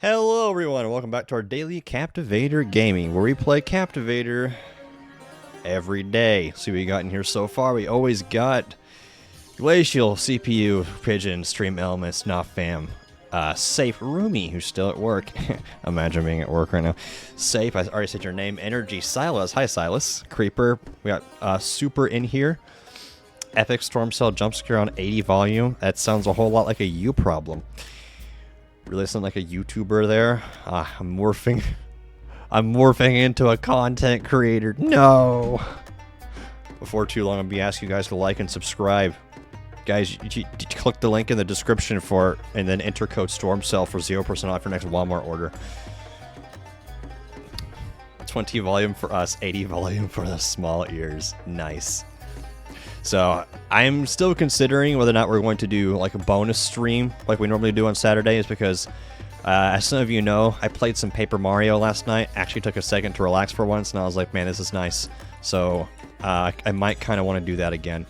Hello everyone, welcome back to our daily Captivator gaming, where we play Captivator every day. See what we got in here so far. We always got Glacial, CPU, Pigeon, Stream Elements, Not Fam, Safe, Roomy, who's still at work. Imagine being at work right now. Safe, I already said your name. Energy, Silas, hi Silas. Creeper, we got Super in here. Epic Storm Cell jump scare on 80 volume. That sounds a whole lot like a you problem. Really sound like a YouTuber there. I'm morphing into a content creator. No! Before too long, I'll be asking you guys to like and subscribe. Guys, you click the link in the description for, and then enter code STORMCELL for 0% off your next Walmart order. 20 volume for us, 80 volume for the small ears. Nice. So, I'm still considering whether or not we're going to do like a bonus stream like we normally do on Saturdays because, as some of you know, I played some Paper Mario last night. Actually took a second to relax for once, and I was like, man, this is nice. So, I might kind of want to do that again.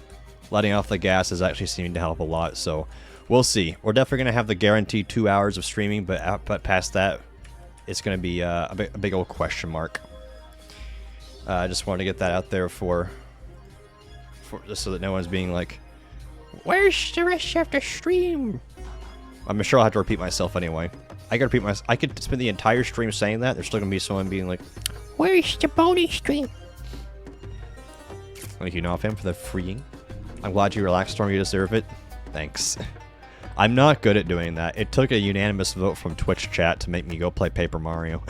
Letting off the gas is actually seeming to help a lot, so we'll see. We're definitely going to have the guaranteed 2 hours of streaming, but past that, it's going to be a big old question mark. I just wanted to get that out there just so that no one's being like, where's the rest of the stream? I'm sure I'll have to repeat myself anyway. I could spend the entire stream saying that. There's still gonna be someone being like, where's the bonus stream? Thank you, Nofam, for the freeing. I'm glad you relaxed, Storm. You deserve it. Thanks. I'm not good at doing that. It took a unanimous vote from Twitch chat to make me go play Paper Mario.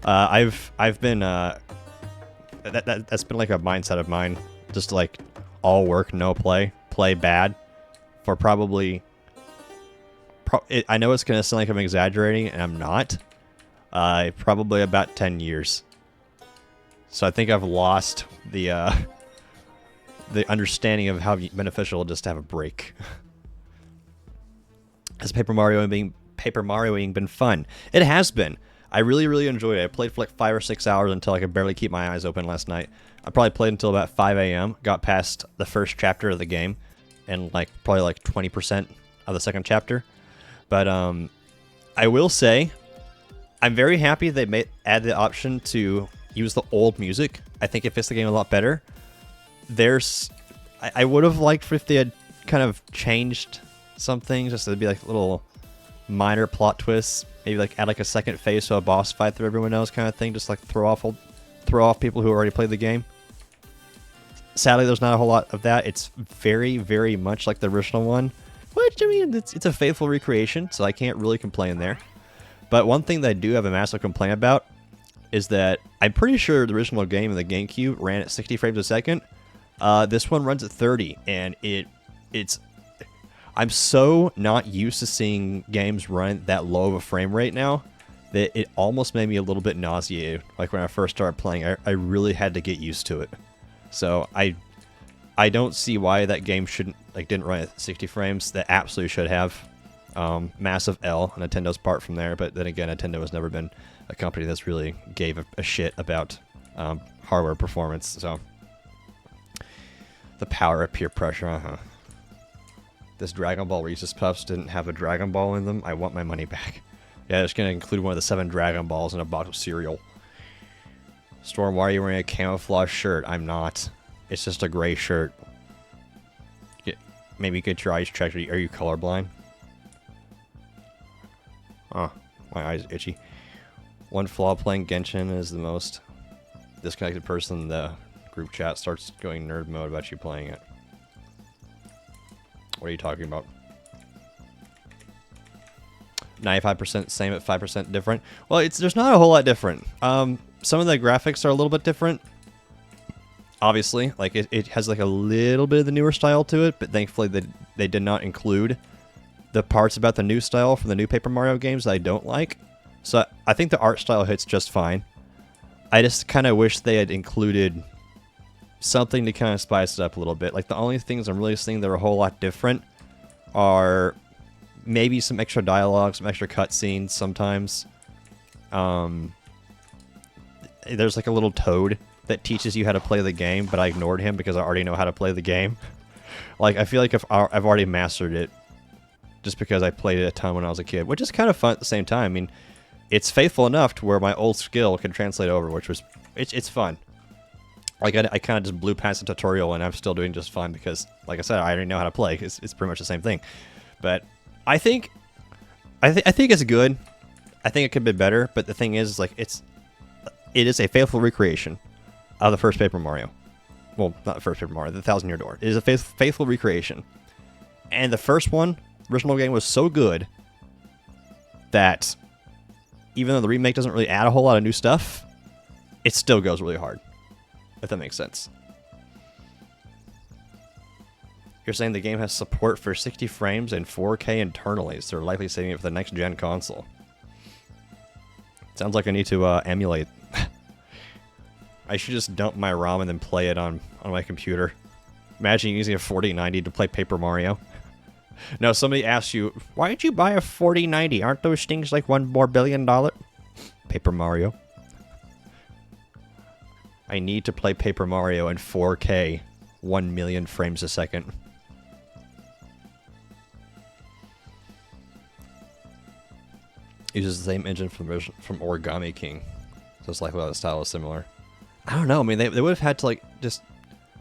I've been that's been like a mindset of mine. Just like all work, no play, play bad for probably. I know it's gonna sound like I'm exaggerating, and I'm not. Probably about 10 years. So I think I've lost the understanding of how beneficial it is to have a break. Has Paper Marioing been fun? It has been. I really enjoyed it. I played for like 5 or 6 hours until I could barely keep my eyes open last night. I probably played until about 5 a.m. Got past the first chapter of the game, and like probably like 20% of the second chapter. But I will say, I'm very happy they add the option to use the old music. I think it fits the game a lot better. I would have liked if they had kind of changed something, just to be like little minor plot twists. Maybe like add like a second phase to a boss fight that everyone knows, kind of thing. Just like throw off people who already played the game. Sadly, there's not a whole lot of that. It's very much like the original one, which I mean, it's a faithful recreation, so I can't really complain there. But one thing that I do have a massive complaint about is that I'm pretty sure the original game in the GameCube ran at 60 frames a second. This one runs at 30, and it's. I'm so not used to seeing games run that low of a frame rate now that it almost made me a little bit nauseated. Like when I first started playing, I really had to get used to it. So I don't see why that game didn't run at 60 frames. That absolutely should have. Massive L on Nintendo's part from there, but then again, Nintendo has never been a company that's really gave a shit about hardware performance. So the power of peer pressure, This Dragon Ball Reese's Puffs didn't have a Dragon Ball in them. I want my money back. Yeah, it's going to include one of the 7 Dragon Balls in a box of cereal. Storm, why are you wearing a camouflage shirt? I'm not. It's just a gray shirt. Maybe get your eyes checked. Are you colorblind? Oh, my eyes itchy. One flaw playing Genshin is the most disconnected person in the group chat starts going nerd mode about you playing it. What are you talking about? 95% same at 5% different. Well, there's not a whole lot different. Some of the graphics are a little bit different. Obviously, like it has like a little bit of the newer style to it, but thankfully they did not include the parts about the new style from the new Paper Mario games that I don't like. So I think the art style hits just fine. I just kind of wish they had included something to kind of spice it up a little bit. Like the only things I'm really seeing that are a whole lot different are maybe some extra dialogue, some extra cutscenes sometimes. There's like a little toad that teaches you how to play the game, but I ignored him because I already know how to play the game. Like I feel like if I've already mastered it, just because I played it a ton when I was a kid, which is kind of fun at the same time. I mean, it's faithful enough to where my old skill can translate over, which was it's fun. Like I kind of just blew past the tutorial, and I'm still doing just fine because, like I said, I already know how to play. It's pretty much the same thing. But I think it's good. I think it could be better. But the thing is like it is a faithful recreation of the first Paper Mario. Well, not the first Paper Mario, the 1,000-Year Door. It is a faithful recreation. And the first one, original game, was so good that even though the remake doesn't really add a whole lot of new stuff, it still goes really hard, if that makes sense. You're saying the game has support for 60 frames and 4K internally, so they're likely saving it for the next-gen console. Sounds like I need to emulate. I should just dump my ROM and then play it on my computer. Imagine using a 4090 to play Paper Mario. No, somebody asks you, why did you buy a 4090? Aren't those things like $1 more billion? Paper Mario. I need to play Paper Mario in 4K, 1 million frames a second. Uses the same engine from Origami King. So it's likely the style is similar. I don't know. I mean, they would have had to like just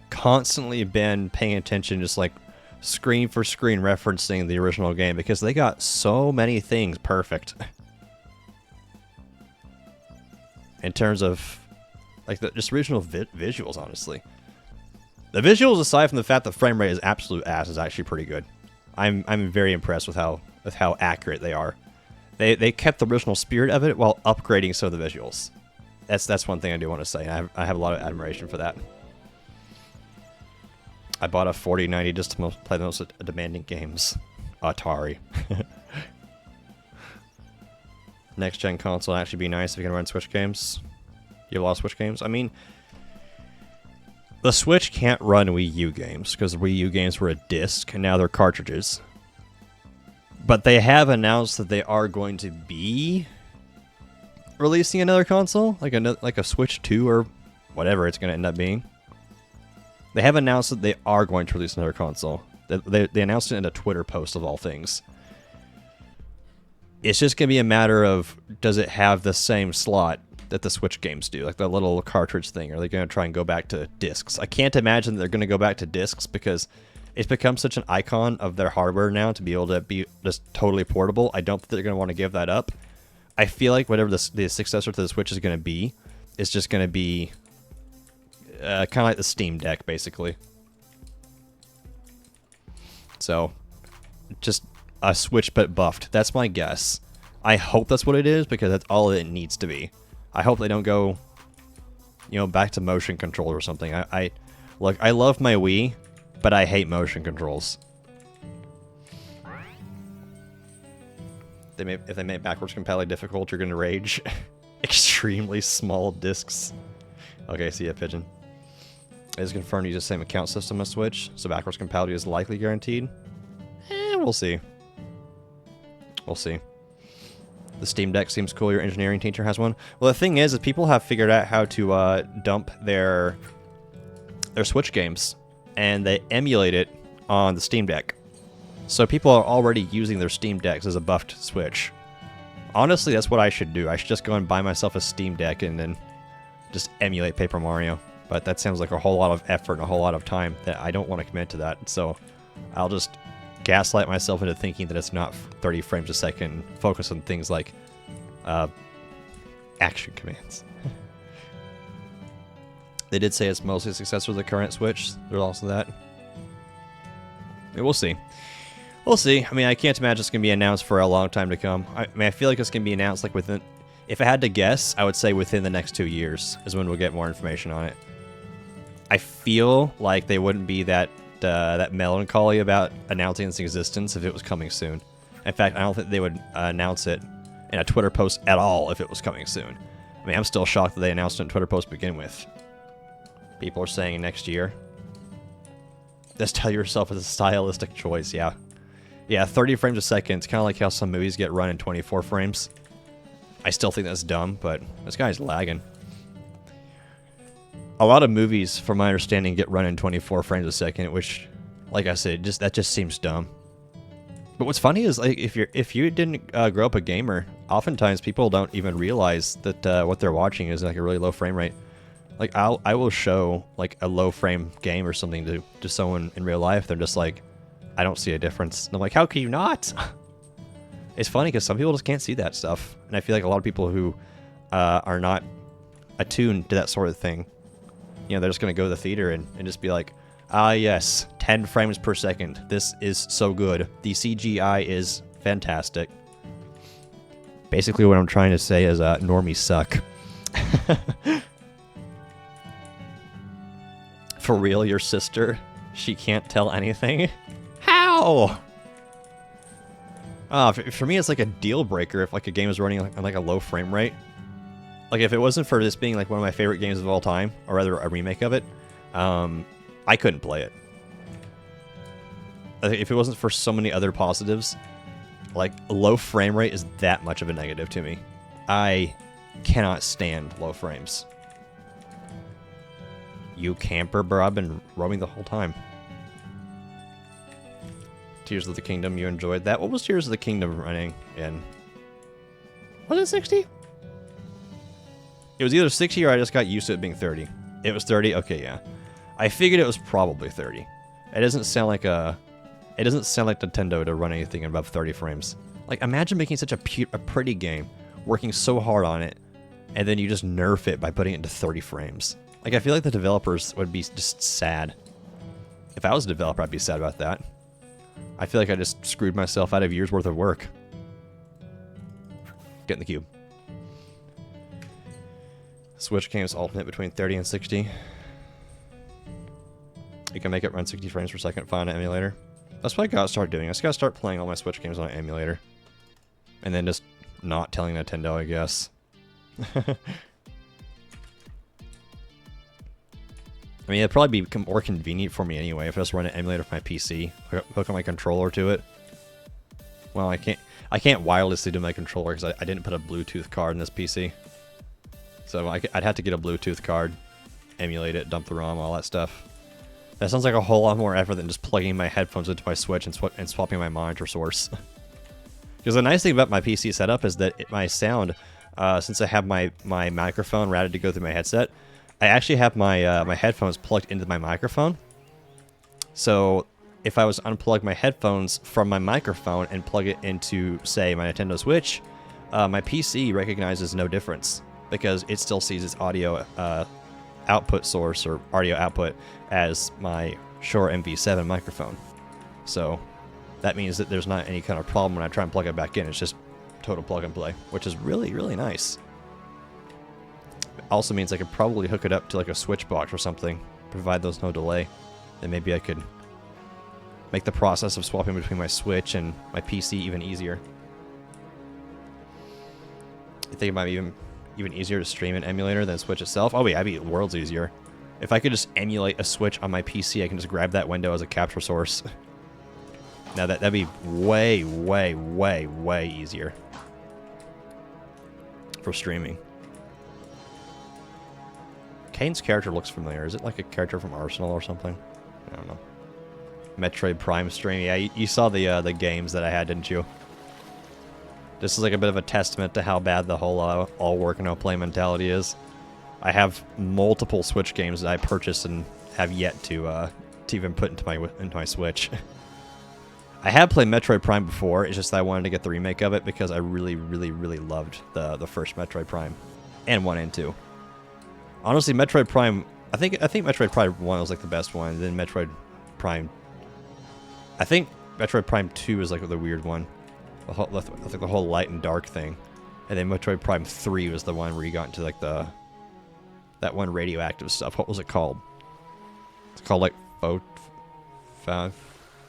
constantly been paying attention, just like screen for screen referencing the original game because they got so many things perfect. In terms of like the just original visuals, honestly. The visuals, aside from the fact that frame rate is absolute ass, is actually pretty good. I'm very impressed with how accurate they are. They kept the original spirit of it while upgrading some of the visuals. That's one thing I do want to say. I have a lot of admiration for that. I bought a 4090 just to play the most demanding games. Atari. Next gen console would actually be nice if you can run Switch games. You have a lot of Switch games? I mean, the Switch can't run Wii U games because Wii U games were a disc and now they're cartridges. But they have announced that they are going to be releasing another console, like a Switch 2 or whatever it's going to end up being. They have announced that they are going to release another console. They announced it in a Twitter post of all things. It's just going to be a matter of, does it have the same slot that the Switch games do, like the little cartridge thing? Are they going to try and go back to discs? I can't imagine they're going to go back to discs because it's become such an icon of their hardware now to be able to be just totally portable. I don't think they're going to want to give that up. I feel like whatever the successor to the Switch is going to be, is just going to be kind of like the Steam Deck, basically. So, just a Switch but buffed. That's my guess. I hope that's what it is because that's all it needs to be. I hope they don't go, back to motion control or something. Look, I love my Wii, but I hate motion controls. If they make backwards compatibility difficult, you're gonna rage. Extremely small discs. Okay, see ya, Pigeon. It is confirmed to use the same account system as Switch, so backwards compatibility is likely guaranteed. We'll see. We'll see. The Steam Deck seems cool. Your engineering teacher has one. Well, the thing is people have figured out how to dump their Switch games, and they emulate it on the Steam Deck. So people are already using their Steam Decks as a buffed Switch. Honestly, that's what I should do. I should just go and buy myself a Steam Deck and then just emulate Paper Mario. But that sounds like a whole lot of effort and a whole lot of time that I don't want to commit to that. So I'll just gaslight myself into thinking that it's not 30 frames a second and focus on things like action commands. They did say it's mostly a successor to the current Switch. There's also that. Yeah, we'll see. We'll see. I mean, I can't imagine it's going to be announced for a long time to come. I feel like it's going to be announced like within... If I had to guess, I would say within the next 2 years is when we'll get more information on it. I feel like they wouldn't be that melancholy about announcing its existence if it was coming soon. In fact, I don't think they would announce it in a Twitter post at all if it was coming soon. I mean, I'm still shocked that they announced it in a Twitter post to begin with. People are saying next year. Just tell yourself it's a stylistic choice, yeah. Yeah, 30 frames a second. It's kind of like how some movies get run in 24 frames. I still think that's dumb, but this guy's lagging. A lot of movies, from my understanding, get run in 24 frames a second, which, like I said, that just seems dumb. But what's funny is like if you didn't grow up a gamer, oftentimes people don't even realize that what they're watching is like a really low frame rate. Like I will show like a low frame game or something to someone in real life. They're just like, I don't see a difference. And I'm like, how can you not? It's funny because some people just can't see that stuff, and I feel like a lot of people who are not attuned to that sort of thing, you know, they're just gonna go to the theater and just be like, ah, yes, 10 frames per second. This is so good. The CGI is fantastic. Basically, what I'm trying to say is normies suck. For real, your sister? She can't tell anything? How? For me, it's like a deal breaker if like a game is running on like a low frame rate. Like if it wasn't for this being like one of my favorite games of all time, or rather a remake of it, I couldn't play it. If it wasn't for so many other positives, like low frame rate is that much of a negative to me. I cannot stand low frames. You camper, bro. I've been roaming the whole time. Tears of the Kingdom, you enjoyed that? What was Tears of the Kingdom running in? Was it 60? It was either 60 or I just got used to it being 30. It was 30? Okay, yeah. I figured it was probably 30. It doesn't sound like Nintendo to run anything above 30 frames. Like, imagine making such a pretty game, working so hard on it, and then you just nerf it by putting it into 30 frames. Like, I feel like the developers would be just sad. If I was a developer, I'd be sad about that. I feel like I just screwed myself out of years worth of work. Get in the cube. Switch games alternate between 30 and 60. You can make it run 60 frames per second fine on an emulator. That's what I gotta start doing. I just gotta start playing all my Switch games on an emulator. And then just not telling Nintendo, I guess. I mean, it'd probably be more convenient for me anyway if I just run an emulator for my PC, hook on my controller to it. Well, I can't wirelessly do my controller because I didn't put a Bluetooth card in this PC. So I'd have to get a Bluetooth card, emulate it, dump the ROM, all that stuff. That sounds like a whole lot more effort than just plugging my headphones into my Switch and swapping my monitor source. Because the nice thing about my PC setup is that my sound, since I have my microphone routed to go through my headset, I actually have my my headphones plugged into my microphone. So if I was to unplug my headphones from my microphone and plug it into, say, my Nintendo Switch, my PC recognizes no difference because it still sees its audio output source or audio output as my Shure MV7 microphone. So that means that there's not any kind of problem when I try and plug it back in. It's just total plug and play, which is really, really nice. Also means I could probably hook it up to like a switch box or something, provide those no delay. Then maybe I could make the process of swapping between my Switch and my PC even easier. You think it might be even easier to stream an emulator than Switch itself? Oh yeah, it'd be worlds easier. If I could just emulate a Switch on my PC, I can just grab that window as a capture source. Now that'd be way, way, way, way easier for streaming. Kane's character looks familiar. Is it like a character from Arsenal or something? I don't know. Metroid Prime stream. Yeah, you saw the games that I had, didn't you? This is like a bit of a testament to how bad the whole all work and no play mentality is. I have multiple Switch games that I purchased and have yet to even put into my Switch. I have played Metroid Prime before. It's just that I wanted to get the remake of it because I really, really, really loved the first Metroid Prime, and 1 and 2. Honestly, Metroid Prime, I think Metroid Prime 1 was like the best one. And then Metroid Prime, I think Metroid Prime 2 is like the weird one, like the whole light and dark thing. And then Metroid Prime 3 was the one where you got into like that one radioactive stuff. What was it called? It's called like it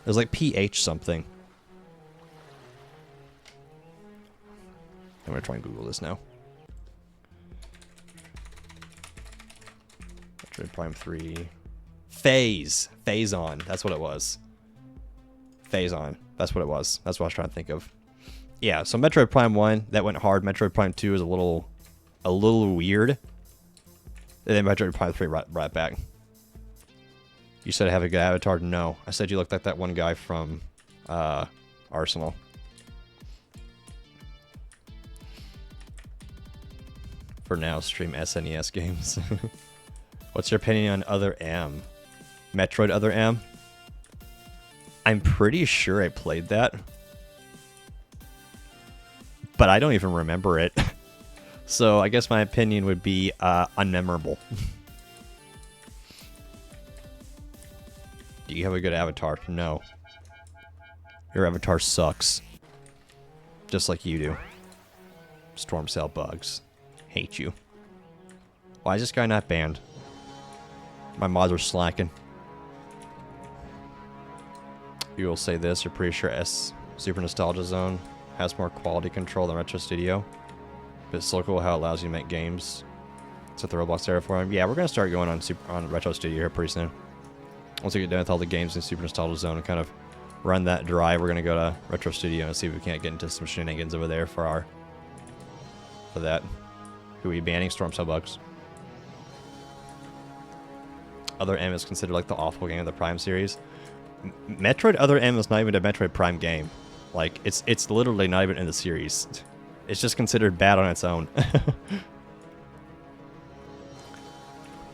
was like pH something. I'm gonna try and Google this now. Metroid Prime 3. Phazon. That's what it was. Phazon. That's what it was. That's what I was trying to think of. Yeah, so Metroid Prime 1, that went hard. Metroid Prime 2 is a little weird. And then Metroid Prime 3 right back. You said I have a good avatar? No. I said you looked like that one guy from arsenal. For now, stream SNES games. What's your opinion on Other M? Metroid Other M? I'm pretty sure I played that. But I don't even remember it. So I guess my opinion would be unmemorable. Do you have a good avatar? No. Your avatar sucks. Just like you do. Storm cell bugs. Hate you. Why is this guy not banned? My mods are slacking. You will say this, you're pretty sure Super Nostalgia Zone has more quality control than Retro Studio. But it's so cool how it allows you to make games. Set the Roblox there for him. Yeah, we're gonna start going on Retro Studio here pretty soon. Once we get done with all the games in Super Nostalgia Zone and kind of run that drive, we're gonna go to Retro Studio and see if we can't get into some shenanigans over there for that. Who are we banning? Storm Cell Bugs. Other M is considered like the awful game of the Prime series. Metroid Other M is not even a Metroid Prime game. Like, it's literally not even in the series. It's just considered bad on its own.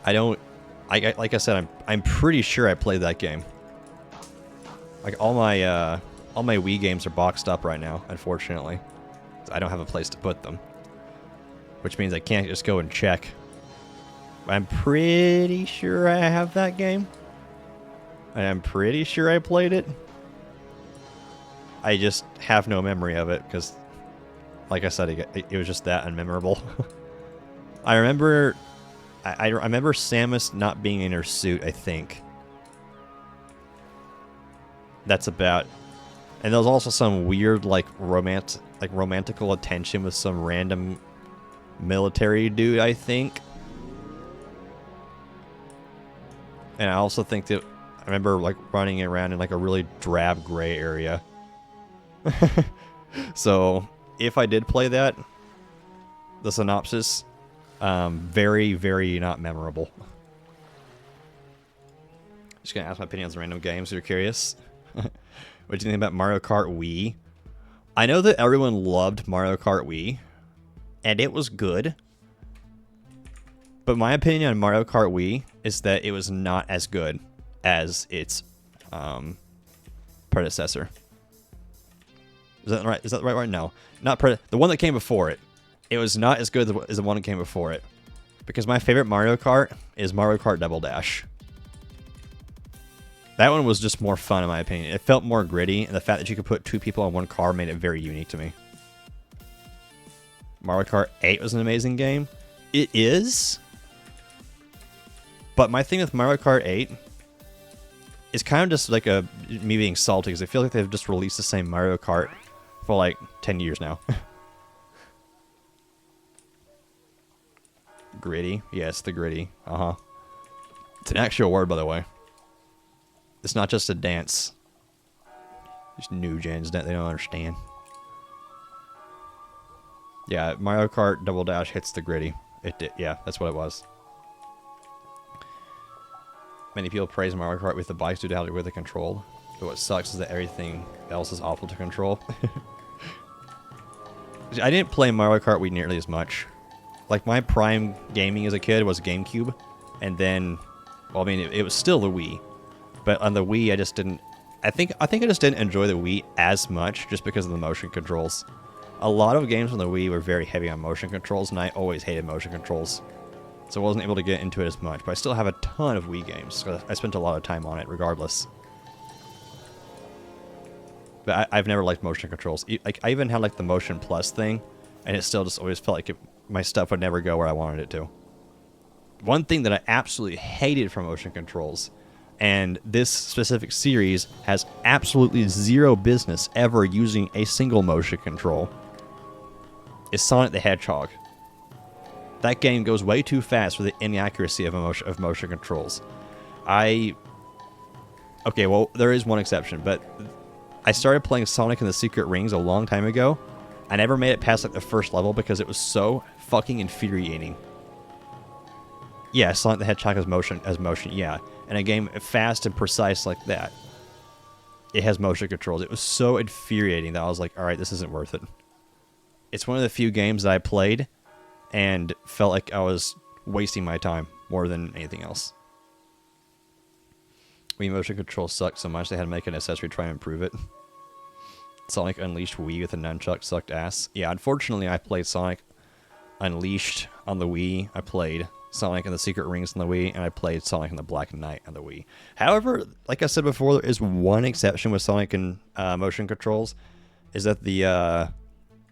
Like I said, I'm pretty sure I played that game. Like all my Wii games are boxed up right now, unfortunately. I don't have a place to put them. Which means I can't just go and check. I'm pretty sure I have that game. And I'm pretty sure I played it. I just have no memory of it because, like I said, it was just that unmemorable. I remember Samus not being in her suit, I think. That's about... And there was also some weird, romantical attention with some random military dude, I think. And I also think that I remember running around in a really drab gray area. So if I did play that, the synopsis, very, very not memorable. Just gonna ask my opinions on random games if you're curious. What do you think about Mario Kart Wii? I know that everyone loved Mario Kart Wii, and it was good. But my opinion on Mario Kart Wii is that it was not as good as its predecessor. Is that right? Is that the right word? No. Not the one that came before it. It was not as good as the one that came before it. Because my favorite Mario Kart is Mario Kart Double Dash. That one was just more fun in my opinion. It felt more gritty, and the fact that you could put two people on one car made it very unique to me. Mario Kart 8 was an amazing game. It is. But my thing with Mario Kart 8 is kind of just like me being salty because I feel like they've just released the same Mario Kart for 10 years now. Gritty? Yes, the gritty. Uh-huh. It's an actual word, by the way. It's not just a dance. These new gens, they don't understand. Yeah, Mario Kart Double Dash hits the gritty. It did. Yeah, that's what it was. Many people praise Mario Kart with the bikes due to how they're controlled. But what sucks is that everything else is awful to control. I didn't play Mario Kart Wii nearly as much. My prime gaming as a kid was GameCube. And then, well, I mean, it was still the Wii. But on the Wii, I just didn't... I think I just didn't enjoy the Wii as much just because of the motion controls. A lot of games on the Wii were very heavy on motion controls, and I always hated motion controls. So I wasn't able to get into it as much, but I still have a ton of Wii games. So I spent a lot of time on it, regardless. But I've never liked motion controls. I even had the Motion Plus thing, and it still just always felt like my stuff would never go where I wanted it to. One thing that I absolutely hated from motion controls, and this specific series has absolutely zero business ever using a single motion control, is Sonic the Hedgehog. That game goes way too fast for the inaccuracy of motion controls. Okay, well, there is one exception, but I started playing Sonic and the Secret Rings a long time ago. I never made it past the first level because it was so fucking infuriating. Yeah, Sonic the Hedgehog has motion, yeah. And a game fast and precise like that. it has motion controls. It was so infuriating that I was like, all right, this isn't worth it. It's one of the few games that I played and felt like I was wasting my time more than anything else. Wii motion control sucked so much they had to make an accessory to try and improve it. Sonic Unleashed Wii with a nunchuck sucked ass. Yeah, unfortunately I played Sonic Unleashed on the Wii. I played Sonic and the Secret Rings on the Wii, and I played Sonic and the Black Knight on the Wii. However, like I said before, there is one exception with Sonic and motion controls, is that the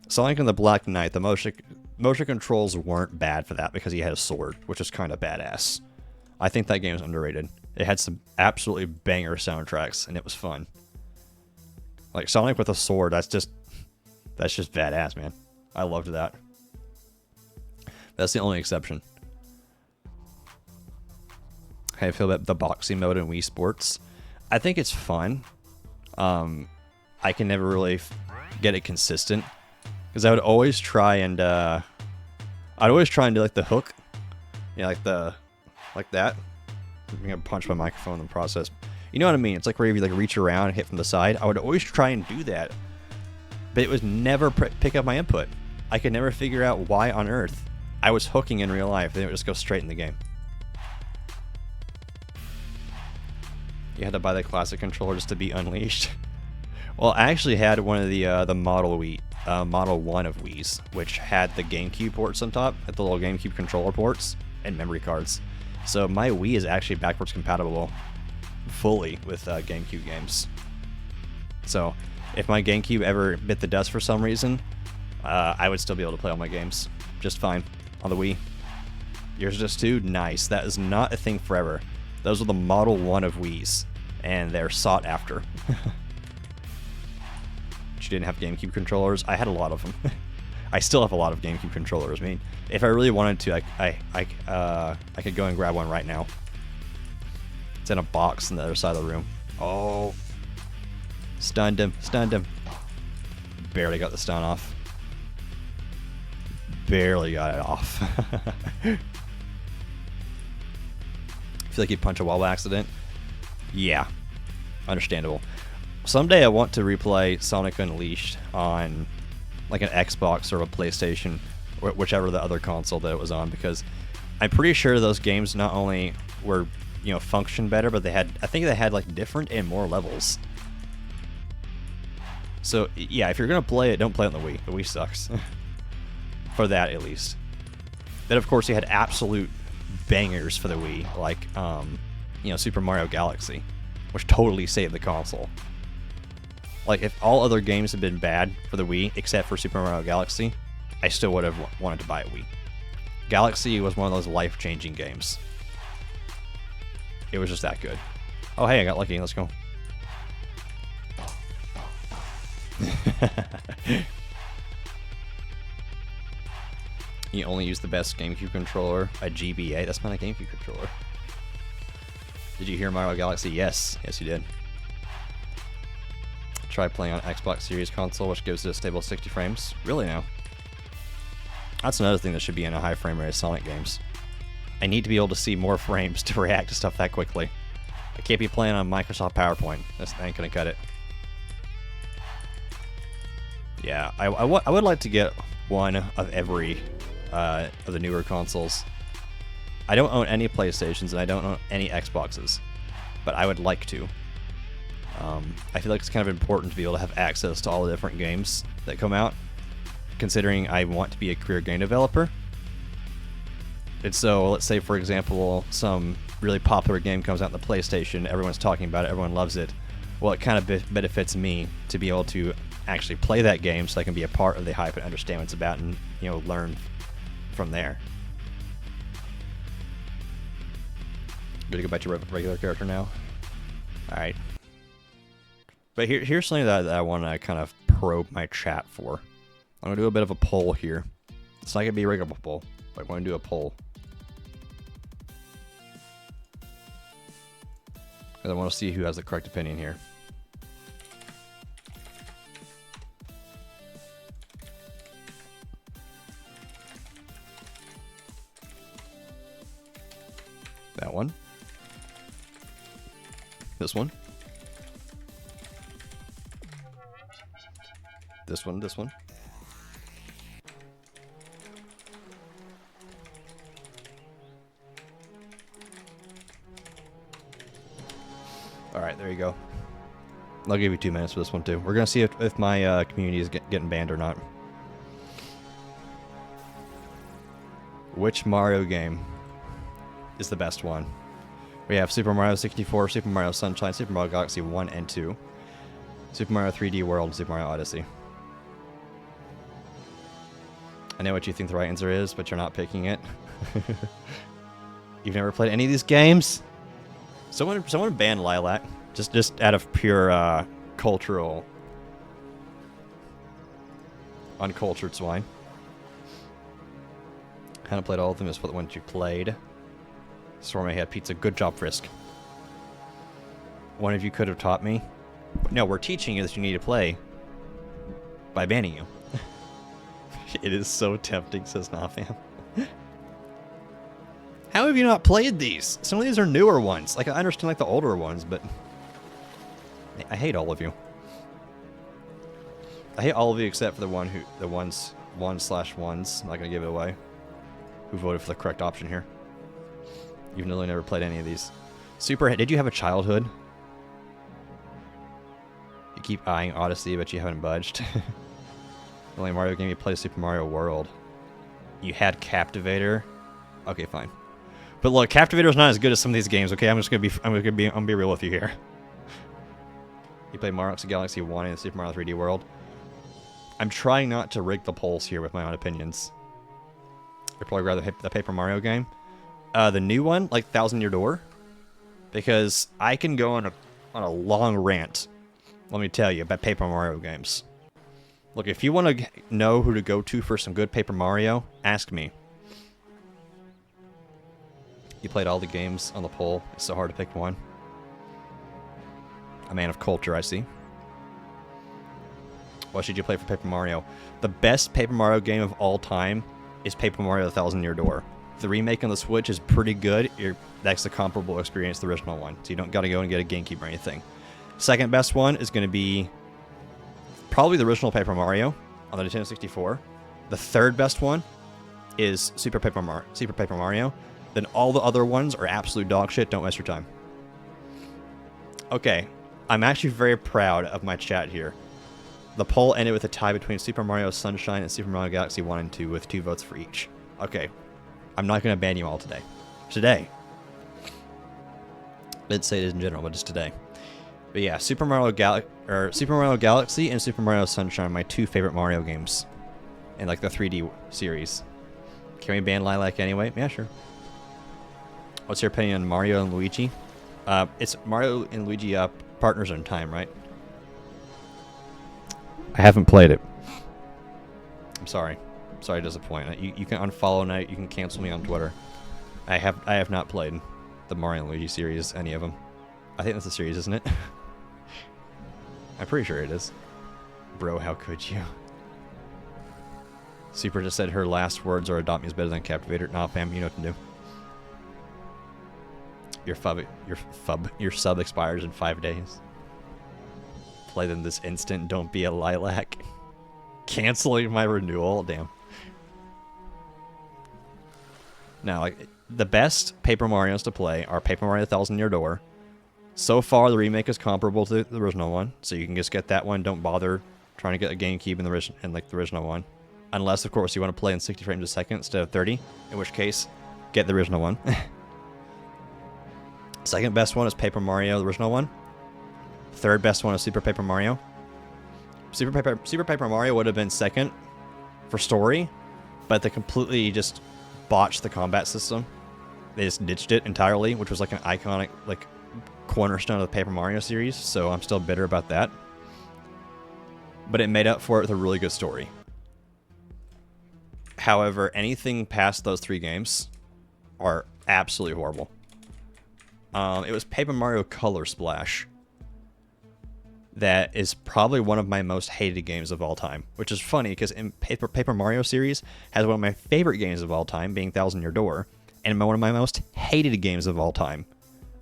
Sonic and the Black Knight, the motion controls weren't bad for that because he had a sword, which is kind of badass. I think that game is underrated. It had some absolutely banger soundtracks, and it was fun. Like Sonic with a sword, that's just badass, man. I loved that. That's the only exception. How do you feel about the boxing mode in Wii Sports? I think it's fun. I can never really get it consistent because I would always try and do like the hook, yeah, like that. I'm gonna punch my microphone in the process. You know what I mean? It's like where you like reach around and hit from the side. I would always try and do that, but it was never pick up my input. I could never figure out why on earth I was hooking in real life. Then it would just go straight in the game. You had to buy the classic controller just to be Unleashed. Well, I actually had one of the Model Wii, Model 1 of Wii's, which had the GameCube ports on top, had the little GameCube controller ports, and memory cards. So my Wii is actually backwards compatible fully with GameCube games. So if my GameCube ever bit the dust for some reason, I would still be able to play all my games just fine on the Wii. Yours just too? Nice. That is not a thing forever. Those are the Model 1 of Wii's, and they're sought after. You didn't have GameCube controllers? I had a lot of them. I still have a lot of GameCube controllers. I mean, if I really wanted to, I could go and grab one right now. It's in a box on the other side of the room. Oh. Stunned him. Stunned him. Barely got the stun off. Barely got it off. Feel like you punch a wall by accident? Yeah. Understandable. Someday I want to replay Sonic Unleashed on like an Xbox or a PlayStation, or whichever the other console that it was on, because I'm pretty sure those games not only were, you know, function better, but I think they had like different and more levels. So yeah, if you're gonna play it, don't play it on the Wii. The Wii sucks. For that at least. Then of course you had absolute bangers for the Wii, like you know, Super Mario Galaxy, which totally saved the console. Like, if all other games had been bad for the Wii, except for Super Mario Galaxy, I still would have wanted to buy a Wii. Galaxy was one of those life-changing games. It was just that good. Oh, hey, I got lucky. Let's go. You only use the best GameCube controller, a GBA. That's not a GameCube controller. Did you hear Mario Galaxy? Yes. Yes, you did. Try playing on Xbox Series console, which gives it a stable 60 frames. Really now? That's another thing that should be in a high frame rate of Sonic games. I need to be able to see more frames to react to stuff that quickly. I can't be playing on Microsoft PowerPoint. That ain't gonna cut it. Yeah, I would like to get one of every of the newer consoles. I don't own any PlayStations and I don't own any Xboxes, but I would like to. I feel like it's kind of important to be able to have access to all the different games that come out, considering I want to be a career game developer. And so, let's say, for example, some really popular game comes out on the PlayStation, everyone's talking about it, everyone loves it. Well, it kind of benefits me to be able to actually play that game so I can be a part of the hype and understand what it's about and, you know, learn from there. Gonna go back to regular character now. Alright. But here's something that I want to kind of probe my chat for. I'm going to do a bit of a poll here. It's not going to be a regular poll, but I'm going to do a poll. Because I want to see who has the correct opinion here. That one. This one. This one, this one. Alright, there you go. I'll give you 2 minutes for this one, too. We're going to see if my community is getting banned or not. Which Mario game is the best one? We have Super Mario 64, Super Mario Sunshine, Super Mario Galaxy 1 and 2, Super Mario 3D World, Super Mario Odyssey. I know what you think the right answer is, but you're not picking it. You've never played any of these games? Someone banned Lilac, just out of pure cultural, uncultured swine. Haven't played all of them, just for the ones you played. Storm my head pizza. Good job, Frisk. One of you could have taught me. No, we're teaching you that you need to play by banning you. It is so tempting, says Nafam. How have you not played these? Some of these are newer ones. Like, I understand like the older ones, but I hate all of you. I hate all of you except for the ones 1/1s. I'm not gonna give it away. Who voted for the correct option here? You've literally never played any of these. Super, did you have a childhood? You keep eyeing Odyssey, but you haven't budged. The only Mario game you play is Super Mario World. You had Captivator. Okay, fine. But look, Captivator is not as good as some of these games. Okay, I'm gonna be real with you here. You play Mario Galaxy 1 and Super Mario 3D World. I'm trying not to rig the polls here with my own opinions. I'd probably rather hit the Paper Mario game. The new one, like Thousand Year Door, because I can go on a long rant. Let me tell you about Paper Mario games. Look, if you want to know who to go to for some good Paper Mario, ask me. You played all the games on the poll. It's so hard to pick one. A man of culture, I see. What should you play for Paper Mario? The best Paper Mario game of all time is Paper Mario: The Thousand Year Door. The remake on the Switch is pretty good. That's a comparable experience to the original one, so you don't got to go and get a GameCube or anything. Second best one is going to be probably the original Paper Mario on the Nintendo 64. The third best one is Super Paper Mario. Then all the other ones are absolute dog shit. Don't waste your time. Okay, I'm actually very proud of my chat here. The poll ended with a tie between Super Mario Sunshine and Super Mario Galaxy 1 and 2 with 2 votes for each. Okay, I'm not going to ban you all today. Today. I didn't say it in general, but just today. But yeah, Super Mario Galaxy and Super Mario Sunshine are my 2 favorite Mario games in like the 3D series. Can we ban Lilac anyway? Yeah, sure. What's your opinion on Mario and Luigi? It's Mario and Luigi Partners in Time, right? I haven't played it. I'm sorry. Sorry to disappoint. You can unfollow me. You can cancel me on Twitter. I have not played the Mario and Luigi series, any of them. I think that's a series, isn't it? I'm pretty sure it is. Bro, how could you? Super just said her last words are adopt me is better than captivator. Nah, fam, you know what to do. Your sub expires in 5 days. Play them this instant. Don't be a lilac. Canceling my renewal. Damn. Now, like the best Paper Marios to play are Paper Mario: Thousand Year Door. So far, the remake is comparable to the original one, so you can just get that one. Don't bother trying to get a GameCube in the original one, unless, of course, you want to play in 60 frames a second instead of 30. In which case, get the original one. Second best one is Paper Mario, the original one. Third best one is Super Paper Mario. Super Paper Mario would have been second for story, but they completely just botched the combat system. They just ditched it entirely, which was like an iconic like cornerstone of the Paper Mario series, so I'm still bitter about that. But it made up for it with a really good story. However, anything past those 3 games are absolutely horrible. It was Paper Mario Color Splash that is probably one of my most hated games of all time, which is funny because in Paper Mario series has one of my favorite games of all time being Thousand Year Door, and one of my most hated games of all time,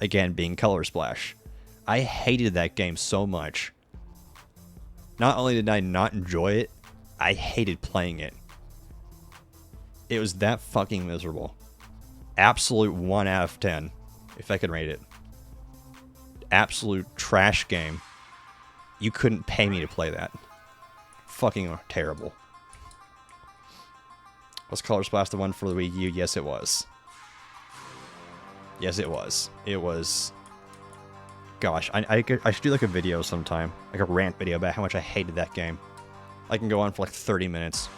again, being Color Splash. I hated that game so much. Not only did I not enjoy it, I hated playing it. It was that fucking miserable. Absolute 1 out of 10, if I could rate it. Absolute trash game. You couldn't pay me to play that. Fucking terrible. Was Color Splash the one for the Wii U? Yes, it was. Yes, it was. It was... Gosh, I should do like a video sometime. Like a rant video about how much I hated that game. I can go on for like 30 minutes.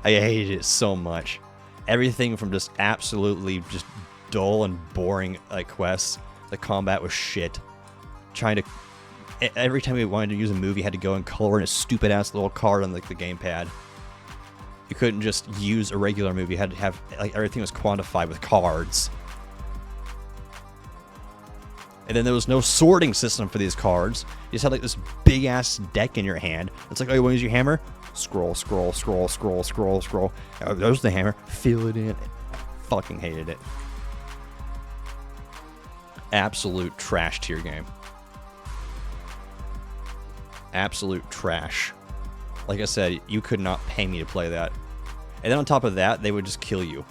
I hated it so much. Everything from just absolutely just dull and boring like quests. The combat was shit. Trying to... Every time we wanted to use a move, you had to go and color in a stupid-ass little card on like the gamepad. You couldn't just use a regular move. You had to have... Like, everything was quantified with cards. And then there was no sorting system for these cards. You just had like this big-ass deck in your hand. It's like, oh, you want to use your hammer? Scroll, scroll, scroll, scroll, scroll, scroll. Oh, there's the hammer. Fill it in. I fucking hated it. Absolute trash tier game. Absolute trash. Like I said, you could not pay me to play that. And then on top of that, they would just kill you.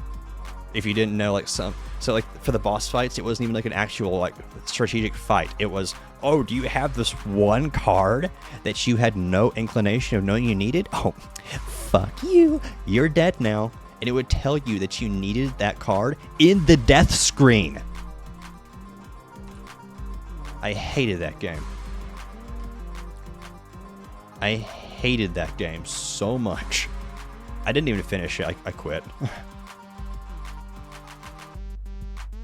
If you didn't know, like, some... So, like, for the boss fights, it wasn't even, like, an actual, like, strategic fight. It was, oh, do you have this one card that you had no inclination of knowing you needed? Oh, fuck you. You're dead now. And it would tell you that you needed that card in the death screen. I hated that game. I hated that game so much. I didn't even finish it. I quit.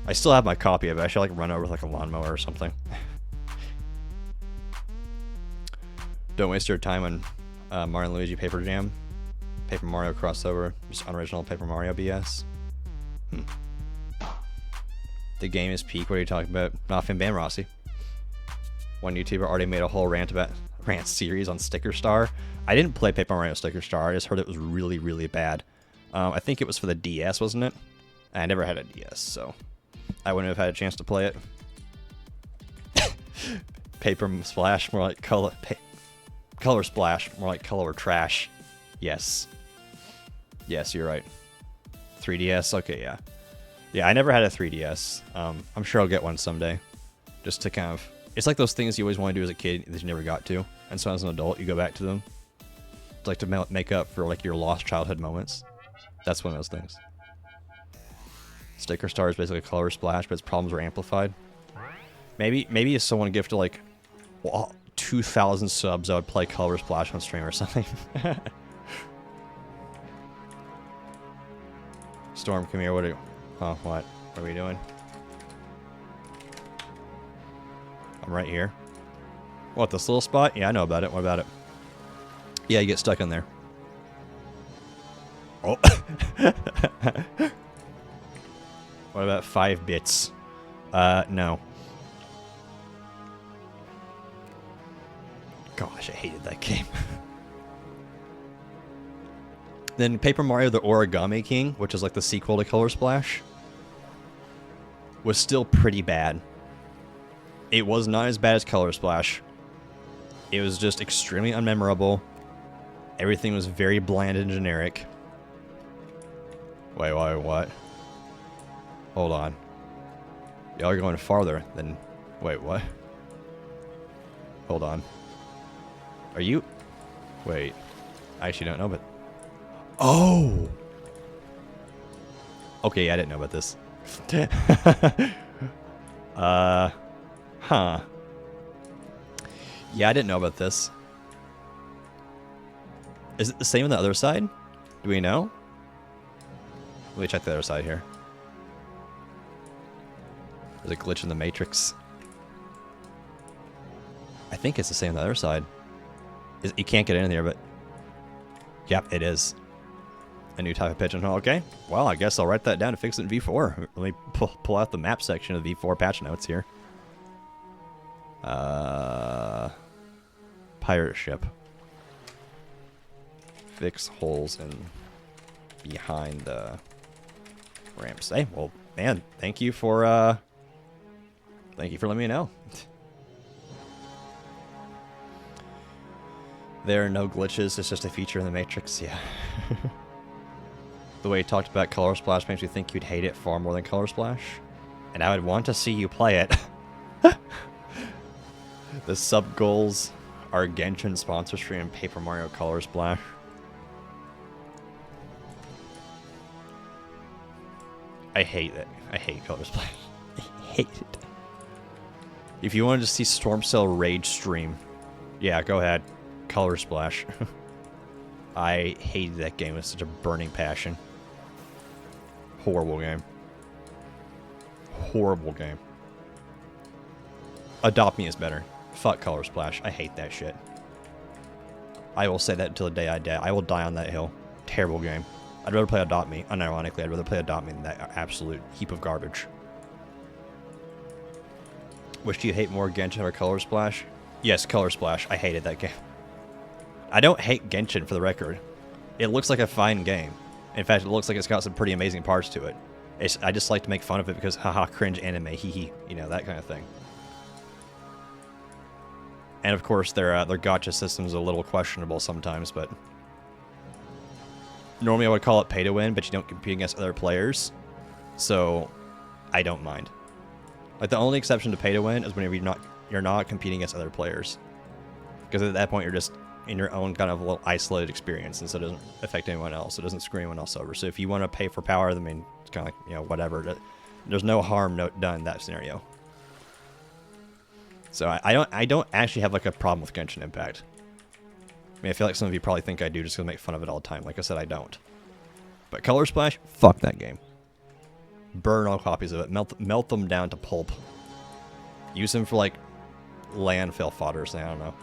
I still have my copy of it. I should like run over with like a lawnmower or something. Don't waste your time on Mario and Luigi Paper Jam. Paper Mario crossover. Just unoriginal Paper Mario BS. The game is peak. What are you talking about? Nothing Ban Rossi. One YouTuber already made a whole rant series on Sticker Star. I didn't play Paper Mario Sticker Star. I just heard it was really, really bad. I think it was for the DS, wasn't it? I never had a DS, so I wouldn't have had a chance to play it. Paper Splash, more like color. Color Splash, more like color trash. Yes. Yes, you're right. 3DS? Okay, yeah. Yeah, I never had a 3DS. I'm sure I'll get one someday. Just to kind of... It's like those things you always want to do as a kid that you never got to. And so as an adult, you go back to them. It's like to make up for like your lost childhood moments. That's one of those things. Sticker Star is basically a Color Splash, but its problems were amplified. Maybe if someone gifted like 2,000 subs, I would play Color Splash on stream or something. Storm, come here. What are you... Oh, what? What are we doing? I'm right here. What, this little spot? Yeah, I know about it. What about it? Yeah, you get stuck in there. Oh. What about 5 bits? No. Gosh, I hated that game. Then Paper Mario the Origami King, which is like the sequel to Color Splash, was still pretty bad. It was not as bad as Color Splash. It was just extremely unmemorable. Everything was very bland and generic. Wait, what? Hold on. Y'all are going farther than... Wait, what? Hold on. Are you... Wait. I actually don't know, but... Oh! Okay, yeah, I didn't know about this. Huh. Yeah, I didn't know about this. Is it the same on the other side? Do we know? Let me check the other side here. There's a glitch in the Matrix. I think it's the same on the other side. You can't get in there, but... Yep, it is. A new type of pigeonhole. Okay. Well, I guess I'll write that down to fix it in V4. Let me pull out the map section of the V4 patch notes here. Pirate ship. Fix holes in behind the ramps. Hey, well, man, thank you for letting me know. There are no glitches, it's just a feature in the Matrix, yeah. The way you talked about Color Splash makes me think you'd hate it far more than Color Splash. And I would want to see you play it. The sub-goals are Genshin sponsor stream and Paper Mario Color Splash. I hate it. I hate Color Splash. I hate it. If you wanted to see Storm Cell Rage stream, yeah, go ahead. Color Splash. I hated that game with such a burning passion. Horrible game. Horrible game. Adopt Me is better. Fuck Color Splash. I hate that shit. I will say that until the day I die. I will die on that hill. Terrible game. I'd rather play Adopt Me. Unironically, I'd rather play Adopt Me than that absolute heap of garbage. Which do you hate more, Genshin or Color Splash? Yes, Color Splash. I hated that game. I don't hate Genshin, for the record. It looks like a fine game. In fact, it looks like it's got some pretty amazing parts to it. I just like to make fun of it because, haha, cringe anime, hee hee, you know, that kind of thing. And of course, their gacha system's a little questionable sometimes, but normally I would call it pay to win, but you don't compete against other players, so I don't mind. Like, the only exception to pay to win is whenever you're not competing against other players, because at that point you're just in your own kind of little isolated experience, and so it doesn't affect anyone else. It doesn't screw anyone else over. So if you want to pay for power, I mean, it's kind of like, you know, whatever. There's no harm done in that scenario. So I don't actually have like a problem with Genshin Impact. I mean, I feel like some of you probably think I do just to make fun of it all the time. Like I said, I don't. But Color Splash, fuck that game. Burn all copies of it. Melt them down to pulp. Use them for like landfill fodder, I don't know.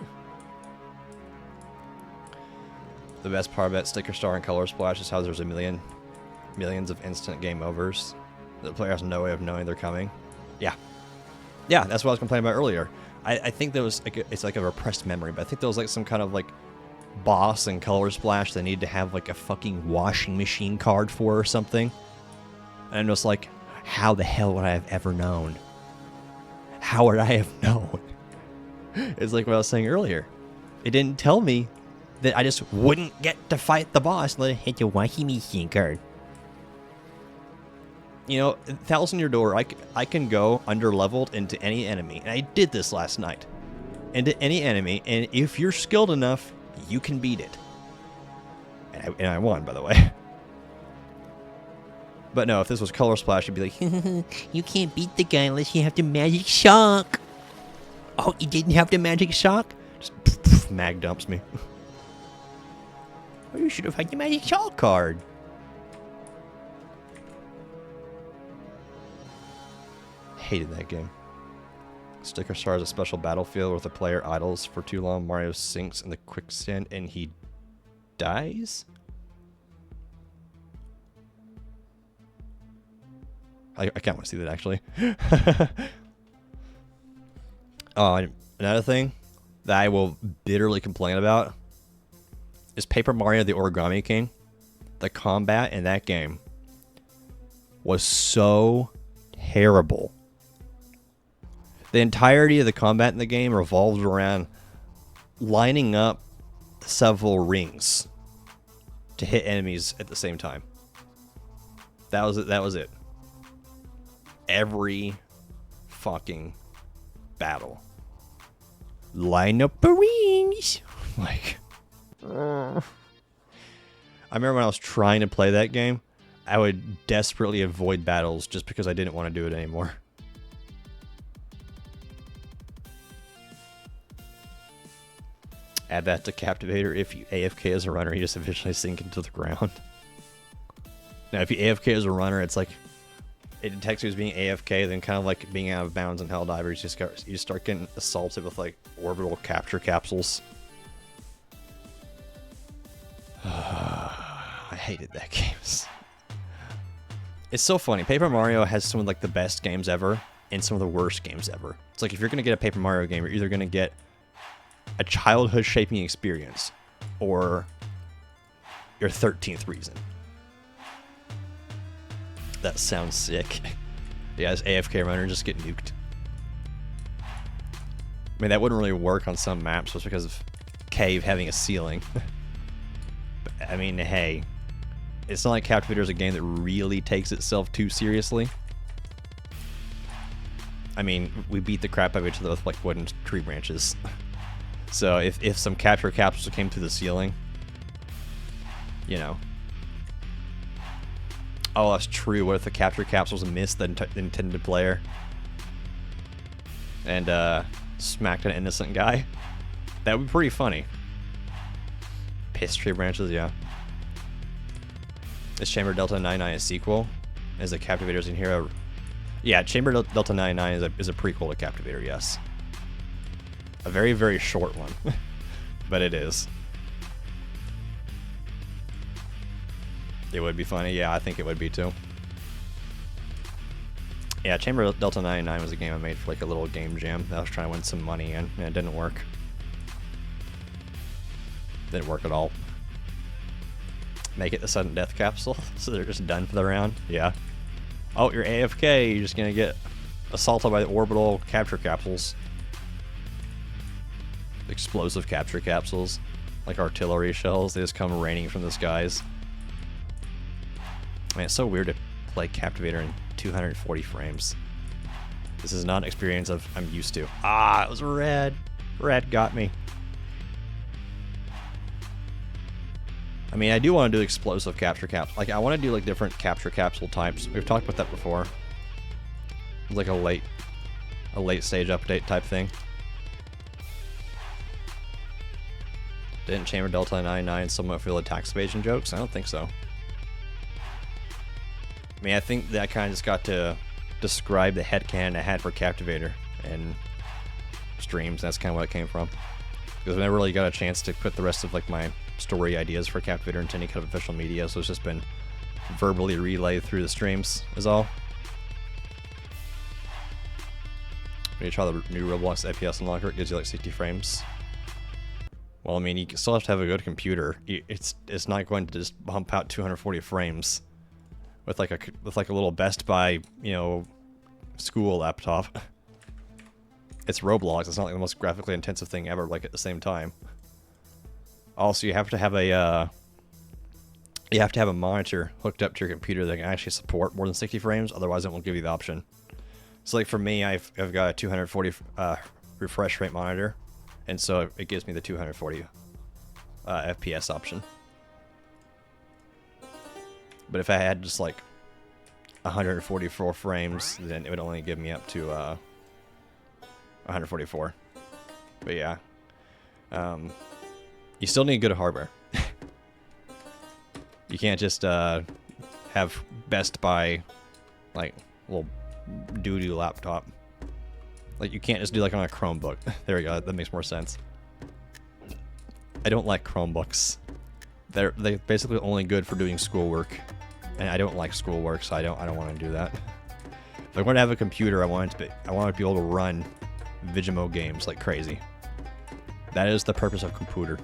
The best part about Sticker Star and Color Splash is how there's millions of instant game overs. The player has no way of knowing they're coming. Yeah. Yeah, that's what I was complaining about earlier. I think there was, like, it's like a repressed memory, but I think there was like some kind of like boss in Color Splash they need to have like a fucking washing machine card for or something. And I'm just like, how the hell would I have ever known? How would I have known? It's like what I was saying earlier. It didn't tell me that I just wouldn't get to fight the boss unless I hit the washing machine card. You know, 1,000 Year Door, I can go under-leveled into any enemy. And I did this last night. Into any enemy, and if you're skilled enough, you can beat it. And I won, by the way. But no, if this was Color Splash, you'd be like, you can't beat the guy unless you have the magic shock. Oh, you didn't have the magic shock? Just mag dumps me. Oh, you should have had the magic shock card. Hated that game. Sticker Star is a special battlefield where the player idles for too long. Mario sinks in the quicksand and he dies? I can't want to see that, actually. Oh, another thing that I will bitterly complain about is Paper Mario the Origami King. The combat in that game was so terrible. The entirety of the combat in the game revolved around lining up several rings to hit enemies at the same time. That was it. That was it. Every fucking battle. Line up the rings. Like, I remember when I was trying to play that game, I would desperately avoid battles just because I didn't want to do it anymore. Add that to Captivator. If you AFK as a runner, you just eventually sink into the ground. Now, if you AFK as a runner, it's like it detects you as being AFK, then kind of like being out of bounds in Helldivers, you just start getting assaulted with like orbital capture capsules. I hated that game. It's so funny. Paper Mario has some of like the best games ever and some of the worst games ever. It's like if you're gonna get a Paper Mario game, you're either gonna get a childhood shaping experience or your 13th reason. That sounds sick. Yeah, as AFK runner, just get nuked. I mean, that wouldn't really work on some maps just because of cave having a ceiling. But, I mean, hey, it's not like Captivator is a game that really takes itself too seriously. I mean, we beat the crap out of each other with like wooden tree branches. So if some capture capsules came through the ceiling, you know. Oh, that's true. What if the capture capsules missed the intended player and smacked an innocent guy? That would be pretty funny. Piss tree branches, yeah. Is Chamber Delta 99 a sequel? Is the Captivators in here? Yeah, Chamber Delta 99 is a prequel to Captivator, yes. A very, very short one. But it is. It would be funny. Yeah, I think it would be too. Yeah, Chamber Delta 99 was a game I made for like a little game jam that I was trying to win some money in, and it didn't work. Didn't work at all. Make it the sudden death capsule, so they're just done for the round. Yeah. Oh, you're AFK. You're just gonna get assaulted by the orbital capture capsules. Explosive capture capsules, like artillery shells. They just come raining from the skies. Man, it's so weird to play Captivator in 240 frames. This is not an experience I'm used to. Ah, it was red. Red got me. I mean, I do want to do explosive capture caps. Like, I want to do like different capture capsule types. We've talked about that before. It's like a late stage update type thing. Didn't Chamber Delta 99 somewhat feel attack evasion jokes? I don't think so. I mean, I think that kind of just got to describe the headcanon I had for Captivator and streams. That's kind of what it came from. Because I never really got a chance to put the rest of like my story ideas for Captivator into any kind of official media, so it's just been verbally relayed through the streams is all. When you try the new Roblox FPS unlocker, it gives you like 60 frames. Well, I mean, you still have to have a good computer. It's not going to just bump out 240 frames with like a little Best Buy, you know, school laptop. It's Roblox. It's not like the most graphically intensive thing ever. Like at the same time. Also, you have to have a monitor hooked up to your computer that can actually support more than 60 frames. Otherwise, it won't give you the option. So, like for me, I've got a 240 refresh rate monitor, and so it gives me the 240 FPS option. But if I had just like 144 frames, then it would only give me up to 144. But yeah. You still need good hardware. You can't just have Best Buy, like, little doo-doo laptop. Like, you can't just do like on a Chromebook. There we go, that makes more sense. I don't like Chromebooks. They're basically only good for doing schoolwork. And I don't like schoolwork, so I don't want to do that. If I want to have a computer, I want to be able to run Vigimo games like crazy. That is the purpose of computer.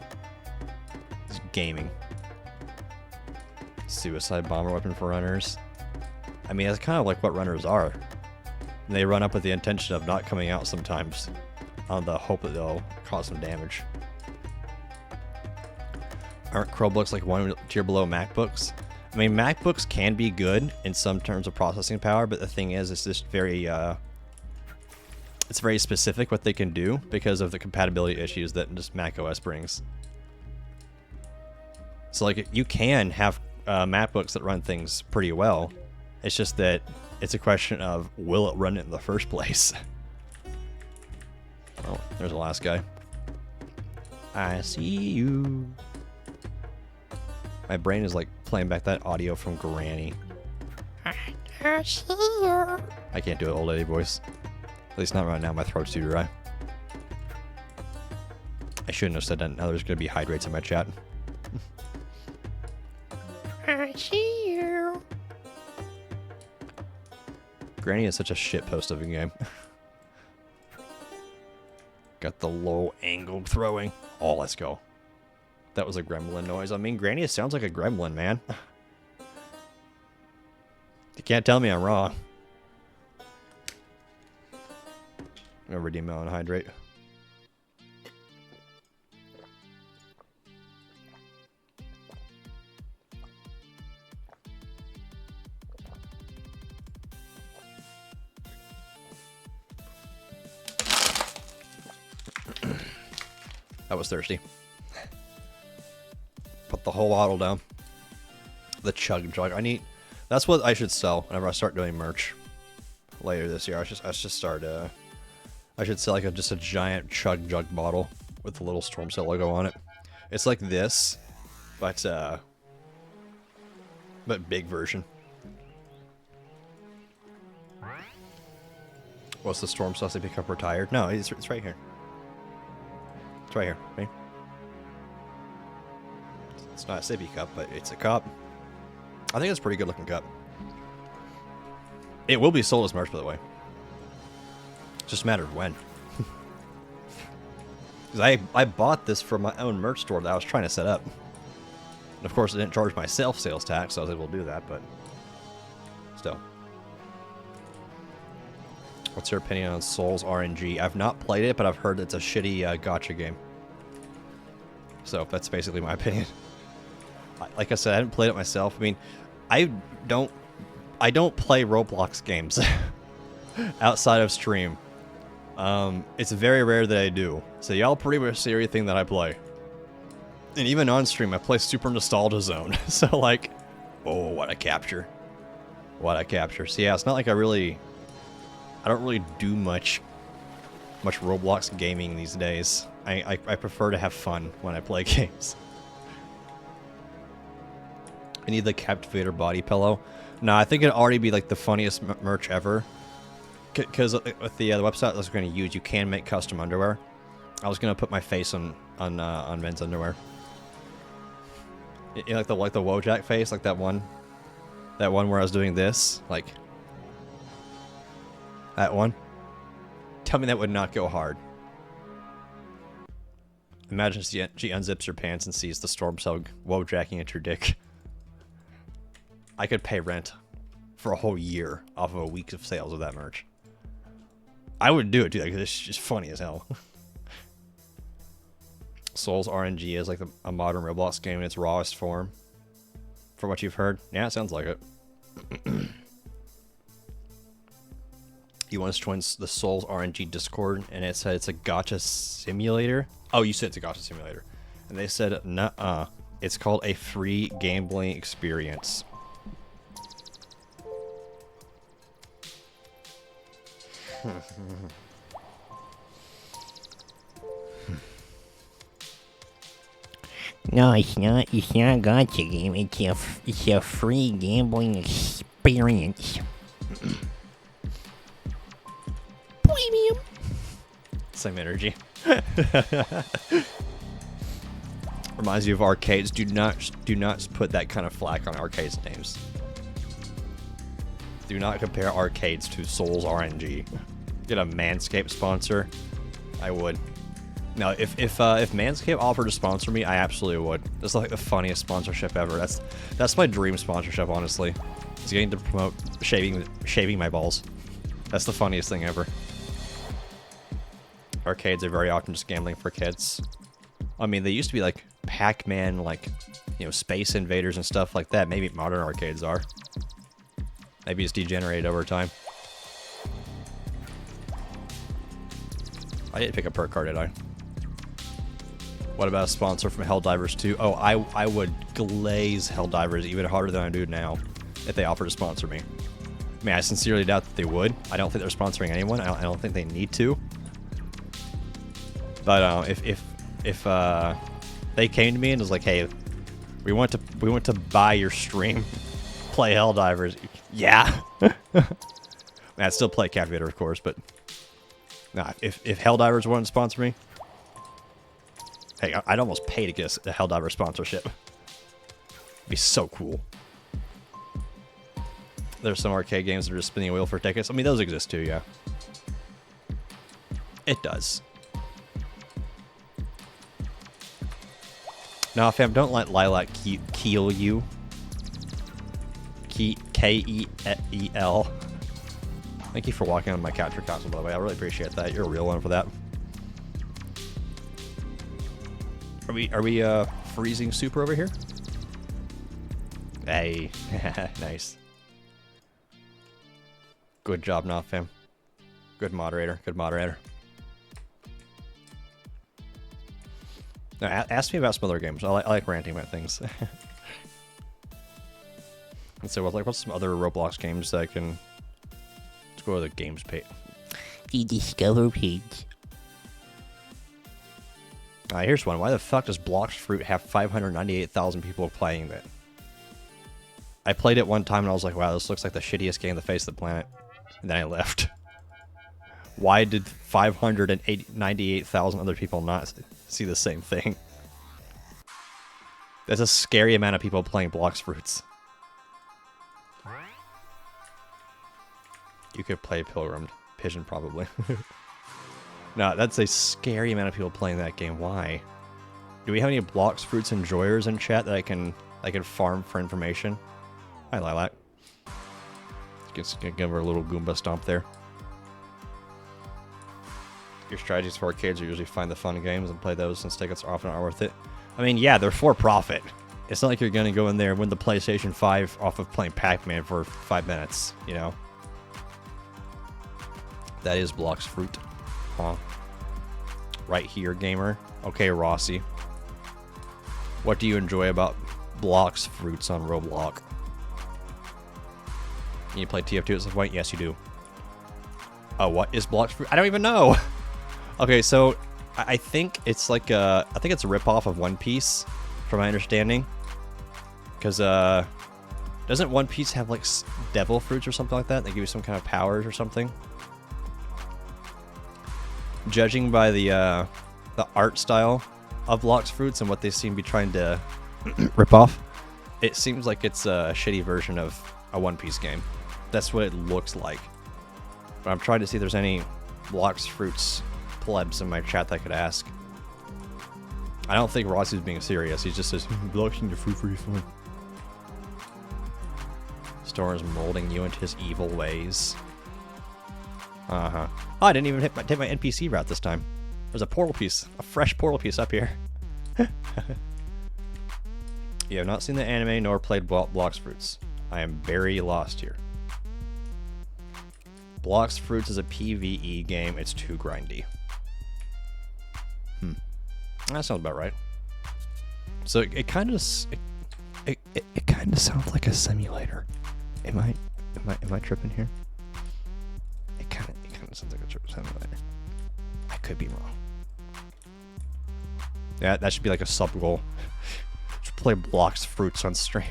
It's gaming. Suicide bomber weapon for runners. I mean, that's kind of like what runners are. And they run up with the intention of not coming out sometimes, on the hope that they'll cause some damage. Aren't Chromebooks like one tier below MacBooks? I mean, MacBooks can be good in some terms of processing power, but the thing is, it's just very, it's very specific what they can do because of the compatibility issues that just macOS brings. So, like, you can have MacBooks that run things pretty well. It's just that it's a question of, will it run it in the first place? Oh, there's the last guy. I see you. My brain is like playing back that audio from Granny. I see you. I can't do an old lady voice. At least not right now. My throat's too dry. I shouldn't have said that. Now there's going to be hydrates in my chat. I see you. Granny is such a shitpost of a game. Got the low angle throwing. Oh, let's go. That was a gremlin noise. I mean, Granny sounds like a gremlin, man. You can't tell me I'm wrong. I'm gonna redeem my own hydrate. I was thirsty. Put the whole bottle down. The chug jug. That's what I should sell whenever I start doing merch later this year. I should start. I should sell like just a giant chug jug bottle with the little Storm Cell logo on it. It's like this, but big version. What's the Storm Cell they pick up retired? No, it's right here. It's right here. Right? It's not a sippy cup, but it's a cup. I think it's a pretty good looking cup. It will be sold as merch, by the way. It's just a matter of when. Because I bought this for my own merch store that I was trying to set up. And of course, I didn't charge myself sales tax, so I was able to do that, but still. What's your opinion on Souls RNG? I've not played it, but I've heard it's a shitty gacha game. So that's basically my opinion. Like I said, I haven't played it myself. I mean, I don't play Roblox games outside of stream. It's very rare that I do. So y'all pretty much see everything that I play. And even on stream, I play Super Nostalgia Zone. So like, oh, what a capture. What a capture. So yeah, it's not like I don't really do much Roblox gaming these days. I prefer to have fun when I play games. I need the Captivator body pillow. No, I think it'd already be like the funniest merch ever. Because with the website I was going to use, you can make custom underwear. I was going to put my face on men's underwear. You know, like the Wojak face, like that one where I was doing this, like that one. Tell me that would not go hard. Imagine she unzips her pants and sees the Storm Cell Wojacking at your dick. I could pay rent for a whole year off of a week of sales of that merch. I would do it too, because it's just funny as hell. Souls RNG is like a modern Roblox game in its rawest form. From what you've heard. Yeah, it sounds like it. You want to join the Souls RNG Discord, and it said it's a gacha simulator. Oh, you said it's a gacha simulator. And they said, nuh-uh. It's called a free gambling experience. No, it's not a gacha game. It's a free gambling experience. Premium. Same energy. Reminds you of arcades. Do not put that kind of flack on arcades names. Do not compare arcades to Souls RNG. Get a Manscaped sponsor. I would. Now, if Manscaped offered to sponsor me, I absolutely would. That's like the funniest sponsorship ever. That's my dream sponsorship, honestly. Is getting to promote shaving my balls. That's the funniest thing ever. Arcades are very often just gambling for kids. I mean, they used to be like Pac-Man, like, you know, Space Invaders and stuff like that. Maybe modern arcades are. Maybe it's degenerated over time. I didn't pick a perk card, did I? What about a sponsor from Helldivers 2? Oh, I would glaze Helldivers even harder than I do now if they offered to sponsor me. I mean, I sincerely doubt that they would. I don't think they're sponsoring anyone. I don't think they need to. But if they came to me and was like, "Hey, we want to buy your stream, play Helldivers," yeah. I'd still play Captivator, of course, but nah, if Helldivers wanted to sponsor me, hey, I'd almost pay to get a Helldiver sponsorship. It'd be so cool. There's some arcade games that are just spinning a wheel for tickets. I mean, those exist too, yeah. It does. Nah, fam, don't let Lilac keel you. K-E-E-L. Thank you for walking on my capture console, by the way. I really appreciate that. You're a real one for that. Are we freezing super over here? Hey, nice. Good job, not fam. Good moderator. Good moderator. No, ask me about some other games. I like ranting about things. Let's see, what's some other Roblox games that I can... Let's go to the games page. The Discover page. Here's one. Why the fuck does Blox Fruit have 598,000 people playing it? I played it one time and I was like, wow, this looks like the shittiest game on the face of the planet. And then I left. Why did 598,000 other people not see the same thing? That's a scary amount of people playing Blox Fruits. You could play Pilgrim Pigeon, probably. No, that's a scary amount of people playing that game. Why? Do we have any Blox Fruits enjoyers in chat that I can farm for information? Hi, Lilac. Just give her a little Goomba stomp there. Your strategies for kids are usually find the fun games and play those, since tickets are often not worth it. I mean, yeah, they're for profit. It's not like you're gonna go in there and win the PlayStation 5 off of playing Pac-Man for 5 minutes, you know? That is Blox Fruit. Huh. Right here, gamer. Okay, Rossi. What do you enjoy about Blox Fruits on Roblox? You play TF2 at some point? Yes, you do. Oh, what is Blox Fruit? I don't even know! Okay, so I think it's like I think it's a ripoff of One Piece, from my understanding. Because doesn't One Piece have like devil fruits or something like that? They give you some kind of powers or something. Judging by the art style of Blox Fruits and what they seem to be trying to rip off, it seems like it's a shitty version of a One Piece game. That's what it looks like. But I'm trying to see if there's any Blox Fruits plebs in my chat that I could ask. I don't think Rossi's being serious. He just says, blocking the fruit for your fun. Storm is molding you into his evil ways. Uh-huh. Oh, I didn't even take my NPC route this time. There's a portal piece. A fresh portal piece up here. You have not seen the anime nor played Blox Fruits. I am very lost here. Blox Fruits is a PvE game. It's too grindy. That sounds about right. So it kind of it kind of sounds like a simulator. Am I tripping here? It kind of sounds like a simulator. I could be wrong. Yeah, that should be like a sub goal. Just play Blox Fruits on stream.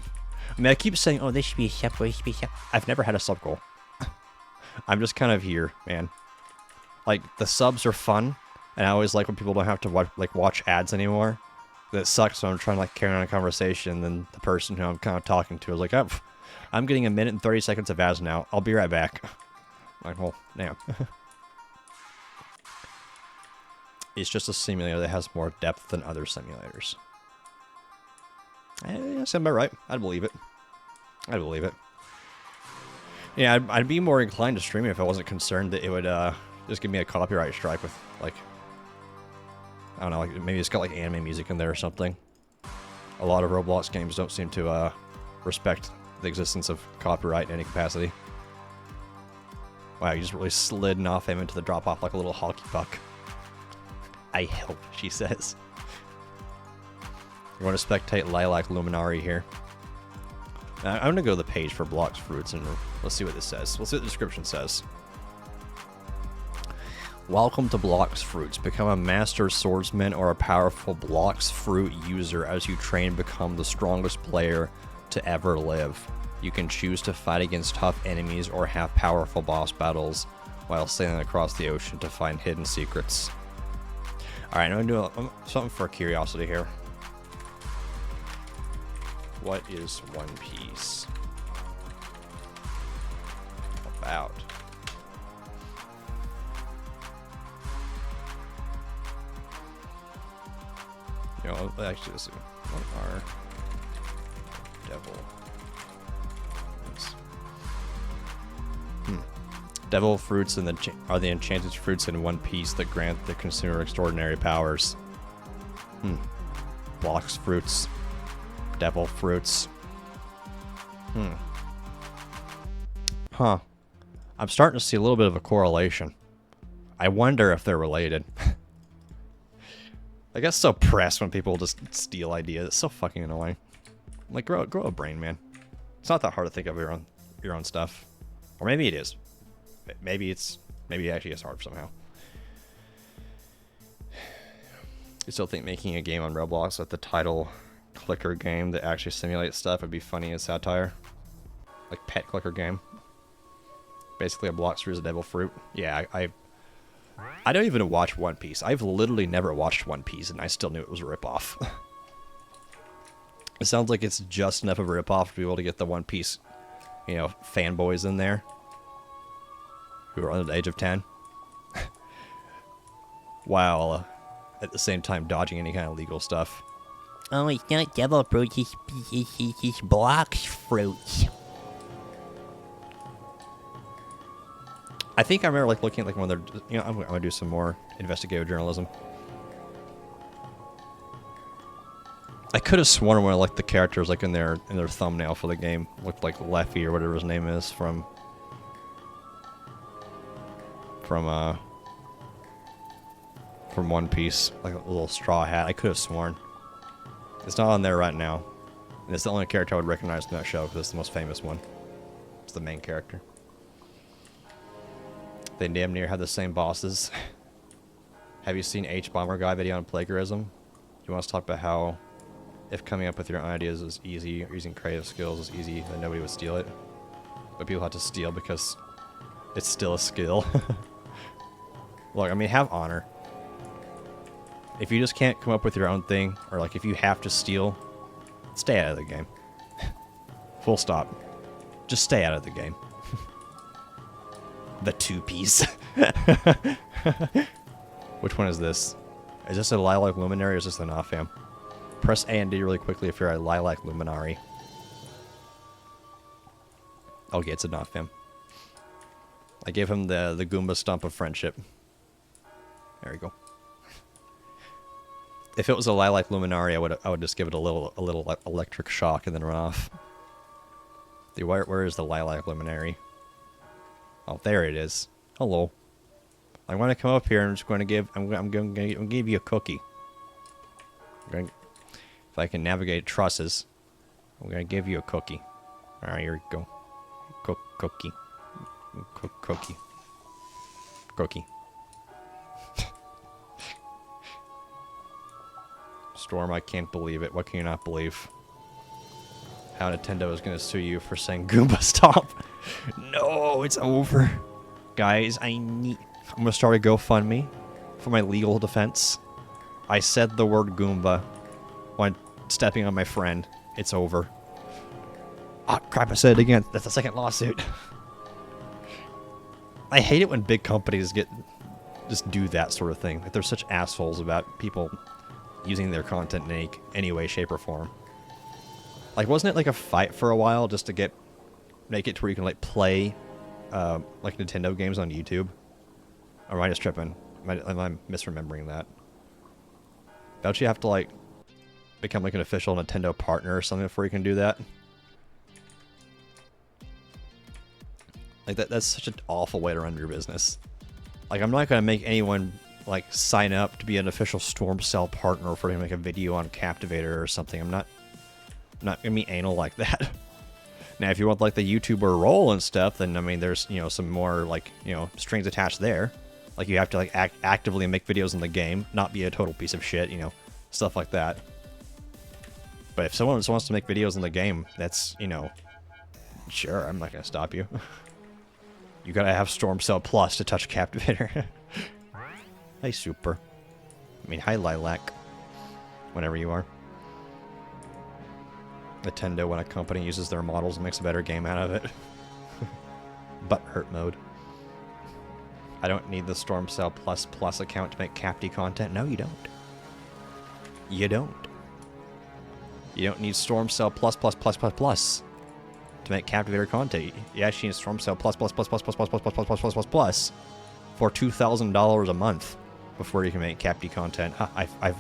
I mean, I keep saying, oh, this should be a sub goal. This should be a sub. I've never had a sub goal. I'm just kind of here, man. Like, the subs are fun, and I always like when people don't have to watch ads anymore. That sucks when I'm trying to carry on a conversation, and then the person who I'm kind of talking to is like, oh, I'm getting a minute and 30 seconds of ads now. I'll be right back. I'm like, well, damn. It's just a simulator that has more depth than other simulators. Yeah, sound about right. I'd believe it. I'd believe it. Yeah, I'd be more inclined to stream it if I wasn't concerned that it would just give me a copyright strike with, like, I don't know, like maybe it's got like anime music in there or something. A lot of Roblox games don't seem to respect the existence of copyright in any capacity. Wow, you just really slid off him into the drop-off like a little hockey puck. I hope, she says. You want to spectate Lilac Luminari here? I'm going to go to the page for Blox Fruits and let's see what this says. Let's see what the description says. Welcome to Blox Fruits. Become a master swordsman or a powerful Blox Fruit user as you train and become the strongest player to ever live. You can choose to fight against tough enemies or have powerful boss battles while sailing across the ocean to find hidden secrets. Alright, I'm going to do something for curiosity here. What is One Piece about? You know, actually, let's see. What are devil fruits? Devil fruits are the enchanted fruits in One Piece that grant the consumer extraordinary powers. Blox Fruits. Devil fruits. Huh. I'm starting to see a little bit of a correlation. I wonder if they're related. I get so pressed when people just steal ideas. It's so fucking annoying. I'm like, grow a brain, man. It's not that hard to think of your own stuff. Or maybe it is. Maybe it actually is hard somehow. You still think making a game on Roblox with the title clicker game that actually simulates stuff would be funny as satire? Like pet clicker game. Basically a block screws a devil fruit. Yeah, I don't even watch One Piece. I've literally never watched One Piece and I still knew it was a ripoff. It sounds like it's just enough of a ripoff to be able to get the One Piece, you know, fanboys in there. Who are under the age of 10. While at the same time dodging any kind of legal stuff. Oh, it's not devil fruit, it's blocks fruits. I think I remember like looking at like when they're, you know, I'm gonna do some more investigative journalism. I could have sworn when I like the characters like in their thumbnail for the game looked like Leffy or whatever his name is from One Piece, like a little straw hat. I could have sworn. It's not on there right now. And it's the only character I would recognize from that show because it's the most famous one. It's the main character. They damn near have the same bosses. Have you seen H-Bomber Guy video on plagiarism? You want us to talk about how if coming up with your own ideas is easy, or using creative skills is easy, then nobody would steal it. But people have to steal because it's still a skill. Look, I mean, have honor. If you just can't come up with your own thing, or like if you have to steal, stay out of the game. Full stop. Just stay out of the game. The two-piece. Which one is this? Is this a Lilac Luminary or is this an Offham? Press A and D really quickly if you're a Lilac Luminary. Okay, it's an Offham. I gave him the Goomba stomp of friendship. There we go. If it was a Lilac Luminary, I would just give it a little electric shock and then run off. Where is the Lilac Luminary? Oh, there it is. Hello. I'm going to come up here and I'm just going to give you a cookie. If I can navigate trusses, I'm going to give you a cookie. All right, here we go. Cookie. Cookie. Storm, I can't believe it. What can you not believe? How Nintendo is going to sue you for saying Goomba Stomp. No, it's over. Guys, I'm going to start a GoFundMe for my legal defense. I said the word Goomba when stepping on my friend. It's over. Ah, crap, I said it again. That's the second lawsuit. I hate it when big companies just do that sort of thing. Like, they're such assholes about people using their content in any way, shape, or form. Like, wasn't it like a fight for a while just to make it to where you can like play like Nintendo games on YouTube? Or am I just tripping? Am I misremembering that? Don't you have to like become like an official Nintendo partner or something before you can do that? Like that's such an awful way to run your business. Like, I'm not gonna make anyone like sign up to be an official Storm Cell partner for to make a video on Captivator or something. I'm not gonna be anal like that. Now, if you want like the YouTuber role and stuff, then I mean, there's, you know, some more like, you know, strings attached there. Like, you have to like actively make videos in the game, not be a total piece of shit, you know, stuff like that. But if someone just wants to make videos in the game, that's, you know, sure, I'm not gonna stop you. You gotta have Storm Cell Plus to touch Captivator. Hi, Super. I mean, hi, Lilac. Whenever you are. Nintendo, when a company uses their models and makes a better game out of it. Butt hurt mode. I don't need the Storm Cell Plus account to make Capty content. No, you don't. You don't. You don't need Storm Cell Plus to make Captivator content. You actually need Storm Cell Plus for $2,000 a month before you can make Capty content. I've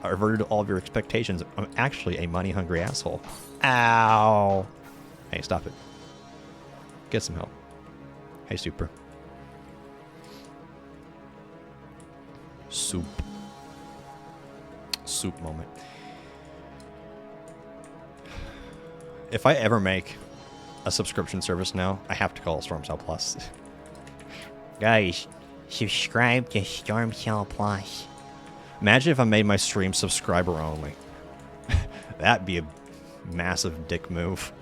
averted all of your expectations. I'm actually a money-hungry asshole. Ow! Hey, stop it. Get some help. Hey, Super. Soup. soup moment. If I ever make a subscription service now, I have to call it Storm Cell Plus. Guys, subscribe to Storm Cell Plus. Imagine if I made my stream subscriber only. That'd be a massive dick move.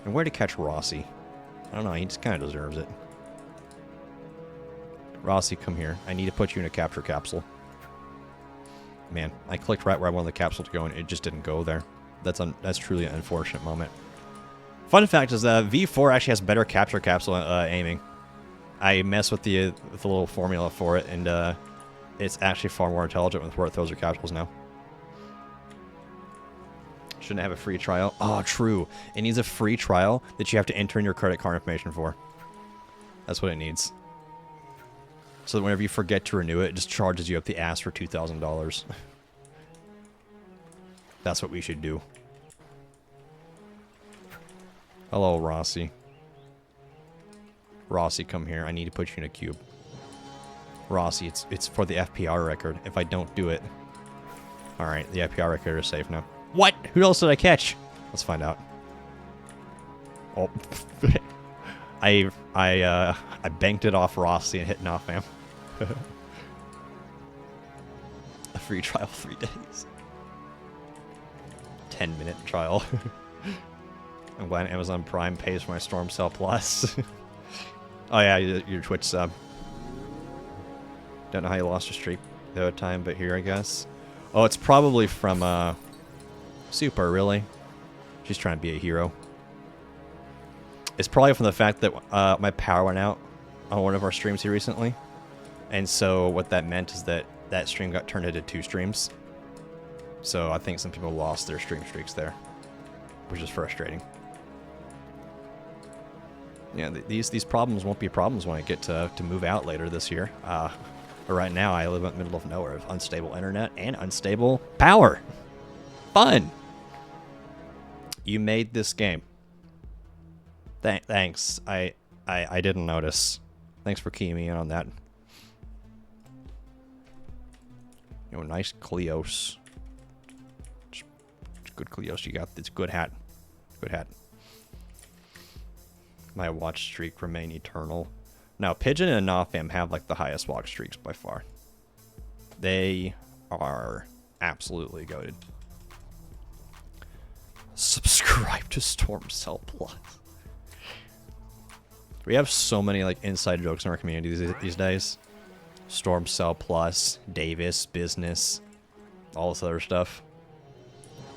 And where to catch Rossi? I don't know, he just kind of deserves it. Rossi, come here. I need to put you in a capture capsule. Man, I clicked right where I wanted the capsule to go and it just didn't go there. That's truly an unfortunate moment. Fun fact is that V4 actually has better capture capsule aiming. I messed with the little formula for it, and it's actually far more intelligent with where it throws your capsules now. Shouldn't have a free trial. Oh, true. It needs a free trial that you have to enter in your credit card information for. That's what it needs. So that whenever you forget to renew it, it just charges you up the ass for $2,000. That's what we should do. Hello, Rossi. Rossi, come here. I need to put you in a cube. Rossi, it's for the FPR record. If I don't do it... Alright, the FPR record is safe now. What? Who else did I catch? Let's find out. Oh. I banked it off Rossi and hit an off-amp. A free trial, 3 days. 10-minute trial. I'm glad Amazon Prime pays for my Storm Cell Plus. Oh yeah, your Twitch sub. Don't know how you lost your streak the other time, but here I guess. Oh, it's probably from Super, really. She's trying to be a hero. It's probably from the fact that my power went out on one of our streams here recently. And so what that meant is that that stream got turned into 2 streams. So I think some people lost their stream streaks there, which is frustrating. Yeah, these problems won't be problems when I get to move out later this year. But right now I live in the middle of nowhere with unstable internet and unstable power. Fun! You made this game. Thanks. I didn't notice. Thanks for keying me in on that. You know, nice Cleos. It's good Cleos you got. It's a good hat. Good hat. My watch streak remain eternal. Now, Pigeon and Nofam have like the highest watch streaks by far. They are absolutely goated. Subscribe to Storm Cell Plus. We have so many like inside jokes in our community these days. Storm Cell Plus, Davis, Business, all this other stuff.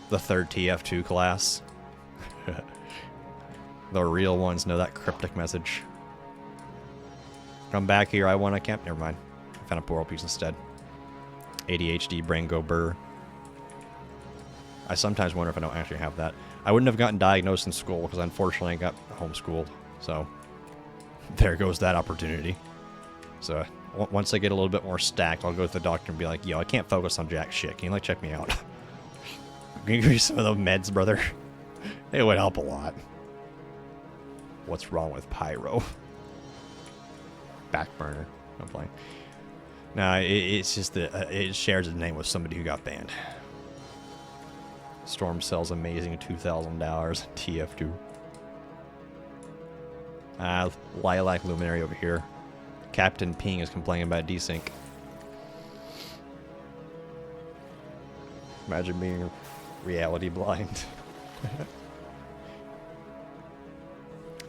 The third TF2 class. The real ones know that cryptic message. Come back here, I want a camp. Never mind. I found a world piece instead. ADHD, brain go burr. I sometimes wonder if I don't actually have that. I wouldn't have gotten diagnosed in school because unfortunately I got homeschooled. So there goes that opportunity. So once I get a little bit more stacked, I'll go to the doctor and be like, yo, I can't focus on jack shit. Can you like check me out? Can you give me some of those meds, brother? It would help a lot. What's wrong with Pyro? Back burner. I'm playing. No, it's just that it shares its name with somebody who got banned. Storm Cell's amazing $2,000 TF2. Lilac Luminary over here. Captain Ping is complaining about desync. Imagine being reality blind.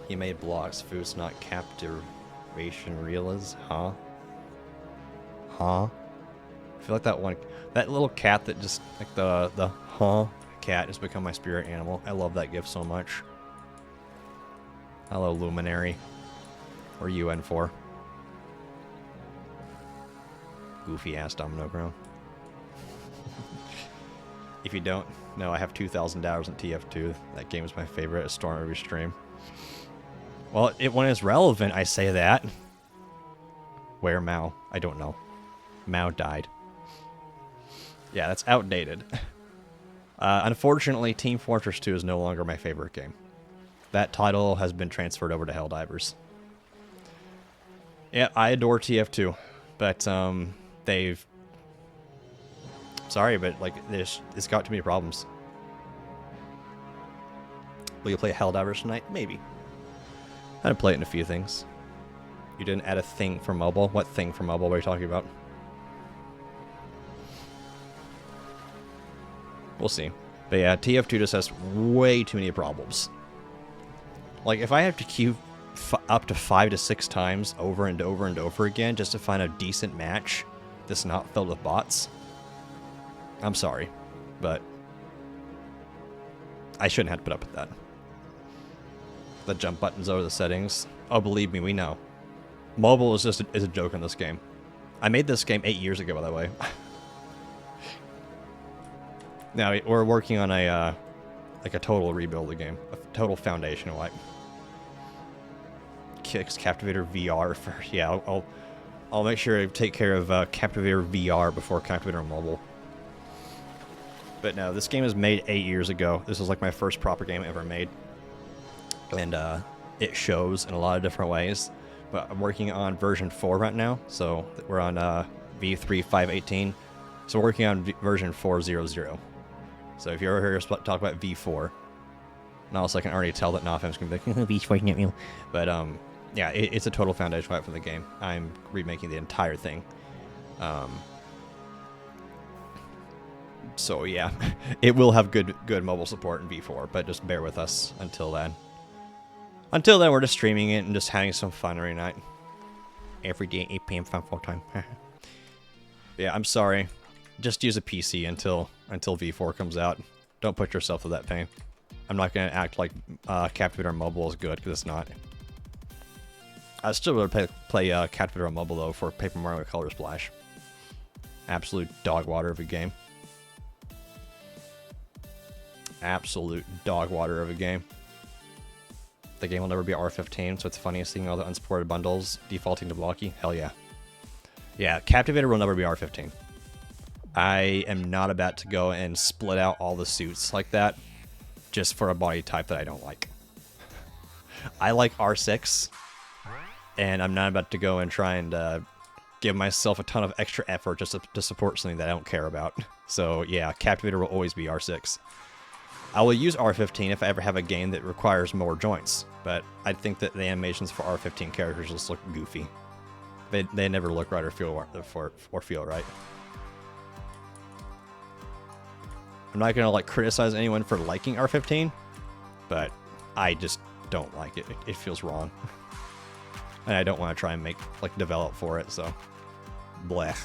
He made blocks. Food's not captivation realiz. Huh? Huh? I feel like that little cat that just, like the huh cat has become my spirit animal. I love that gift so much. Hello, Luminary. Or UN for? Goofy ass Domino Ground. If you don't know, I have $2,000 in TF2. That game is my favorite. I storm every stream. Well, when it's relevant, I say that. Where Mao? I don't know. Mao died. Yeah, that's outdated. Unfortunately, Team Fortress 2 is no longer my favorite game. That title has been transferred over to Helldivers. Yeah, I adore TF2, but they've Sorry, but like it's got too many problems. Will you play Helldivers tonight? Maybe. I'd play it in a few things. You didn't add a thing for mobile? What thing for mobile? What are you talking about? We'll see. But yeah, TF2 just has way too many problems. Like, if I have to queue up to 5 to 6 times over and over and over again just to find a decent match that's not filled with bots, I'm sorry, but I shouldn't have to put up with that. The jump buttons over the settings. Oh, believe me, we know. Mobile is just is a joke in this game. I made this game 8 years ago, by the way. Now we're working on a like a total rebuild of the game, a total foundation wipe. Kicks Captivator VR first. Yeah, I'll make sure to take care of Captivator VR before Captivator Mobile. But no, this game was made 8 years ago. This was like my first proper game ever made, and it shows in a lot of different ways. But I'm working on version 4 right now, so we're on V3.5.18. So we're working on version 4.0.0. So if you ever hear us talk about V4, now also I can already tell that Nofam's going to be like, V4's not real. But yeah, it's a total foundation wipe for the game. I'm remaking the entire thing. So yeah, it will have good mobile support in V4, but just bear with us until then. Until then, we're just streaming it and just having some fun every night. Every day, 8 p.m. fun full time. Yeah, I'm sorry. Just use a PC until V4 comes out. Don't put yourself through that pain. I'm not going to act like Captivator Mobile is good, because it's not. I still would play Captivator Mobile, though, for Paper Mario Color Splash. Absolute dog water of a game. Absolute dog water of a game. The game will never be R15, so it's funny seeing all the unsupported bundles defaulting to blocky. Hell yeah. Yeah, Captivator will never be R15. I am not about to go and split out all the suits like that just for a body type that I don't like. I like R6, and I'm not about to go and try and give myself a ton of extra effort just to support something that I don't care about. So yeah, Captivator will always be R6. I will use R15 if I ever have a game that requires more joints, but I think that the animations for R15 characters just look goofy. They never look right or feel right. I'm not gonna like criticize anyone for liking R15, but I just don't like it. It feels wrong, and I don't want to try and develop for it. So, blech.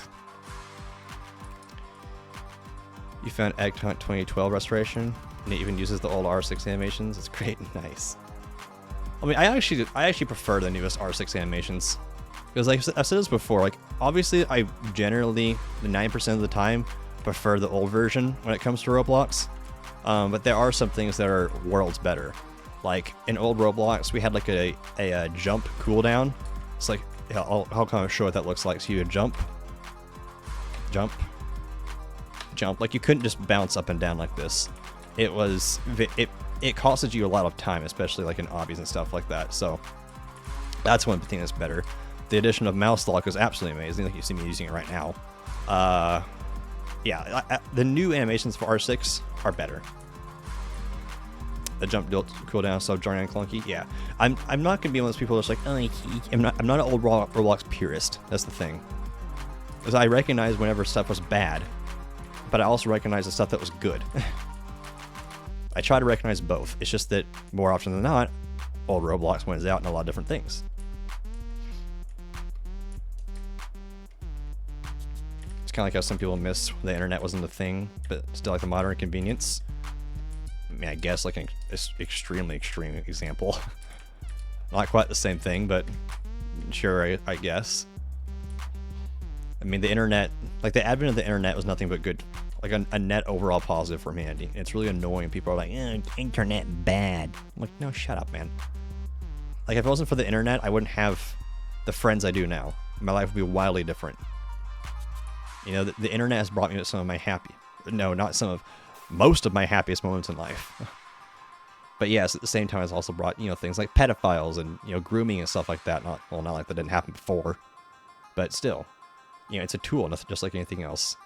You found Egg Hunt 2012 restoration, and it even uses the old R6 animations. It's great and nice. I mean, I actually prefer the newest R6 animations, because like I've said this before. Like, obviously, I generally, the 9% of the time, prefer the old version when it comes to Roblox, but there are some things that are worlds better. Like in old Roblox, we had like a jump cooldown. It's like, yeah, I'll kind of show what that looks like. So you would jump, like you couldn't just bounce up and down like this. It costed you a lot of time, especially like in obbies and stuff like that. So that's one thing that's better. The addition of mouse lock is absolutely amazing. Like you see me using it right now. Yeah, the new animations for R6 are better. The jump cooldown, so jarring and clunky. Yeah, I'm not gonna be one of those people that's like, oh, I'm not an old Roblox purist. That's the thing, because I recognize whenever stuff was bad, but I also recognize the stuff that was good. I try to recognize both. It's just that more often than not, old Roblox wins out in a lot of different things. Kind of like how some people miss the internet wasn't a thing, but still like the modern convenience. I mean, I guess like an extremely extreme example. Not quite the same thing, but sure, I guess. I mean, the internet, like the advent of the internet was nothing but good, like a net overall positive for humanity. It's really annoying. People are like, internet bad. I'm like, no, shut up, man. Like if it wasn't for the internet, I wouldn't have the friends I do now. My life would be wildly different. You know, the internet has brought me to some of my most of my happiest moments in life. But yes, at the same time, it's also brought, you know, things like pedophiles and, you know, grooming and stuff like that. Not like that didn't happen before, but still, you know, it's a tool, just like anything else.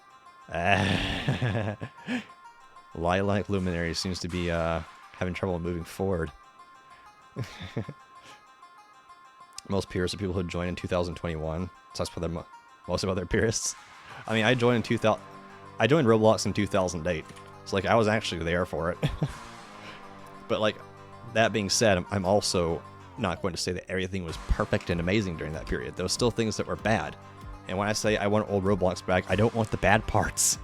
Lilac Luminary seems to be having trouble moving forward. Most purists are people who joined in 2021. So that's for them. Most of other purists. I mean, I joined Roblox in 2008. So like I was actually there for it. But like that being said, I'm also not going to say that everything was perfect and amazing during that period. There were still things that were bad. And when I say I want old Roblox back, I don't want the bad parts.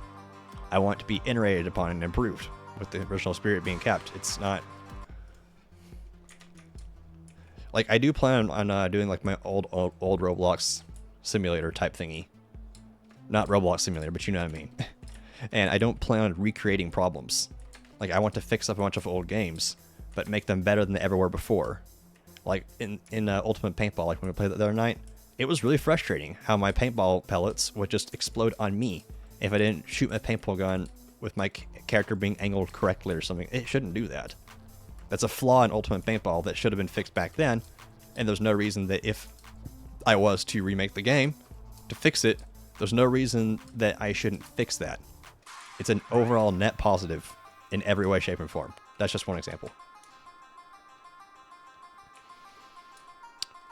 I want to be iterated upon and improved with the original spirit being kept. It's not... Like, I do plan on doing, like, my old Roblox simulator type thingy. Not Roblox simulator, but you know what I mean. And I don't plan on recreating problems. Like, I want to fix up a bunch of old games, but make them better than they ever were before. Like, in Ultimate Paintball, like when we played the other night, it was really frustrating how my paintball pellets would just explode on me if I didn't shoot my paintball gun with my character being angled correctly or something. It shouldn't do that. That's a flaw in Ultimate Paintball that should have been fixed back then, and there's no reason that if I was to remake the game to fix it, there's no reason that I shouldn't fix that. It's an overall net positive in every way, shape, and form. That's just one example.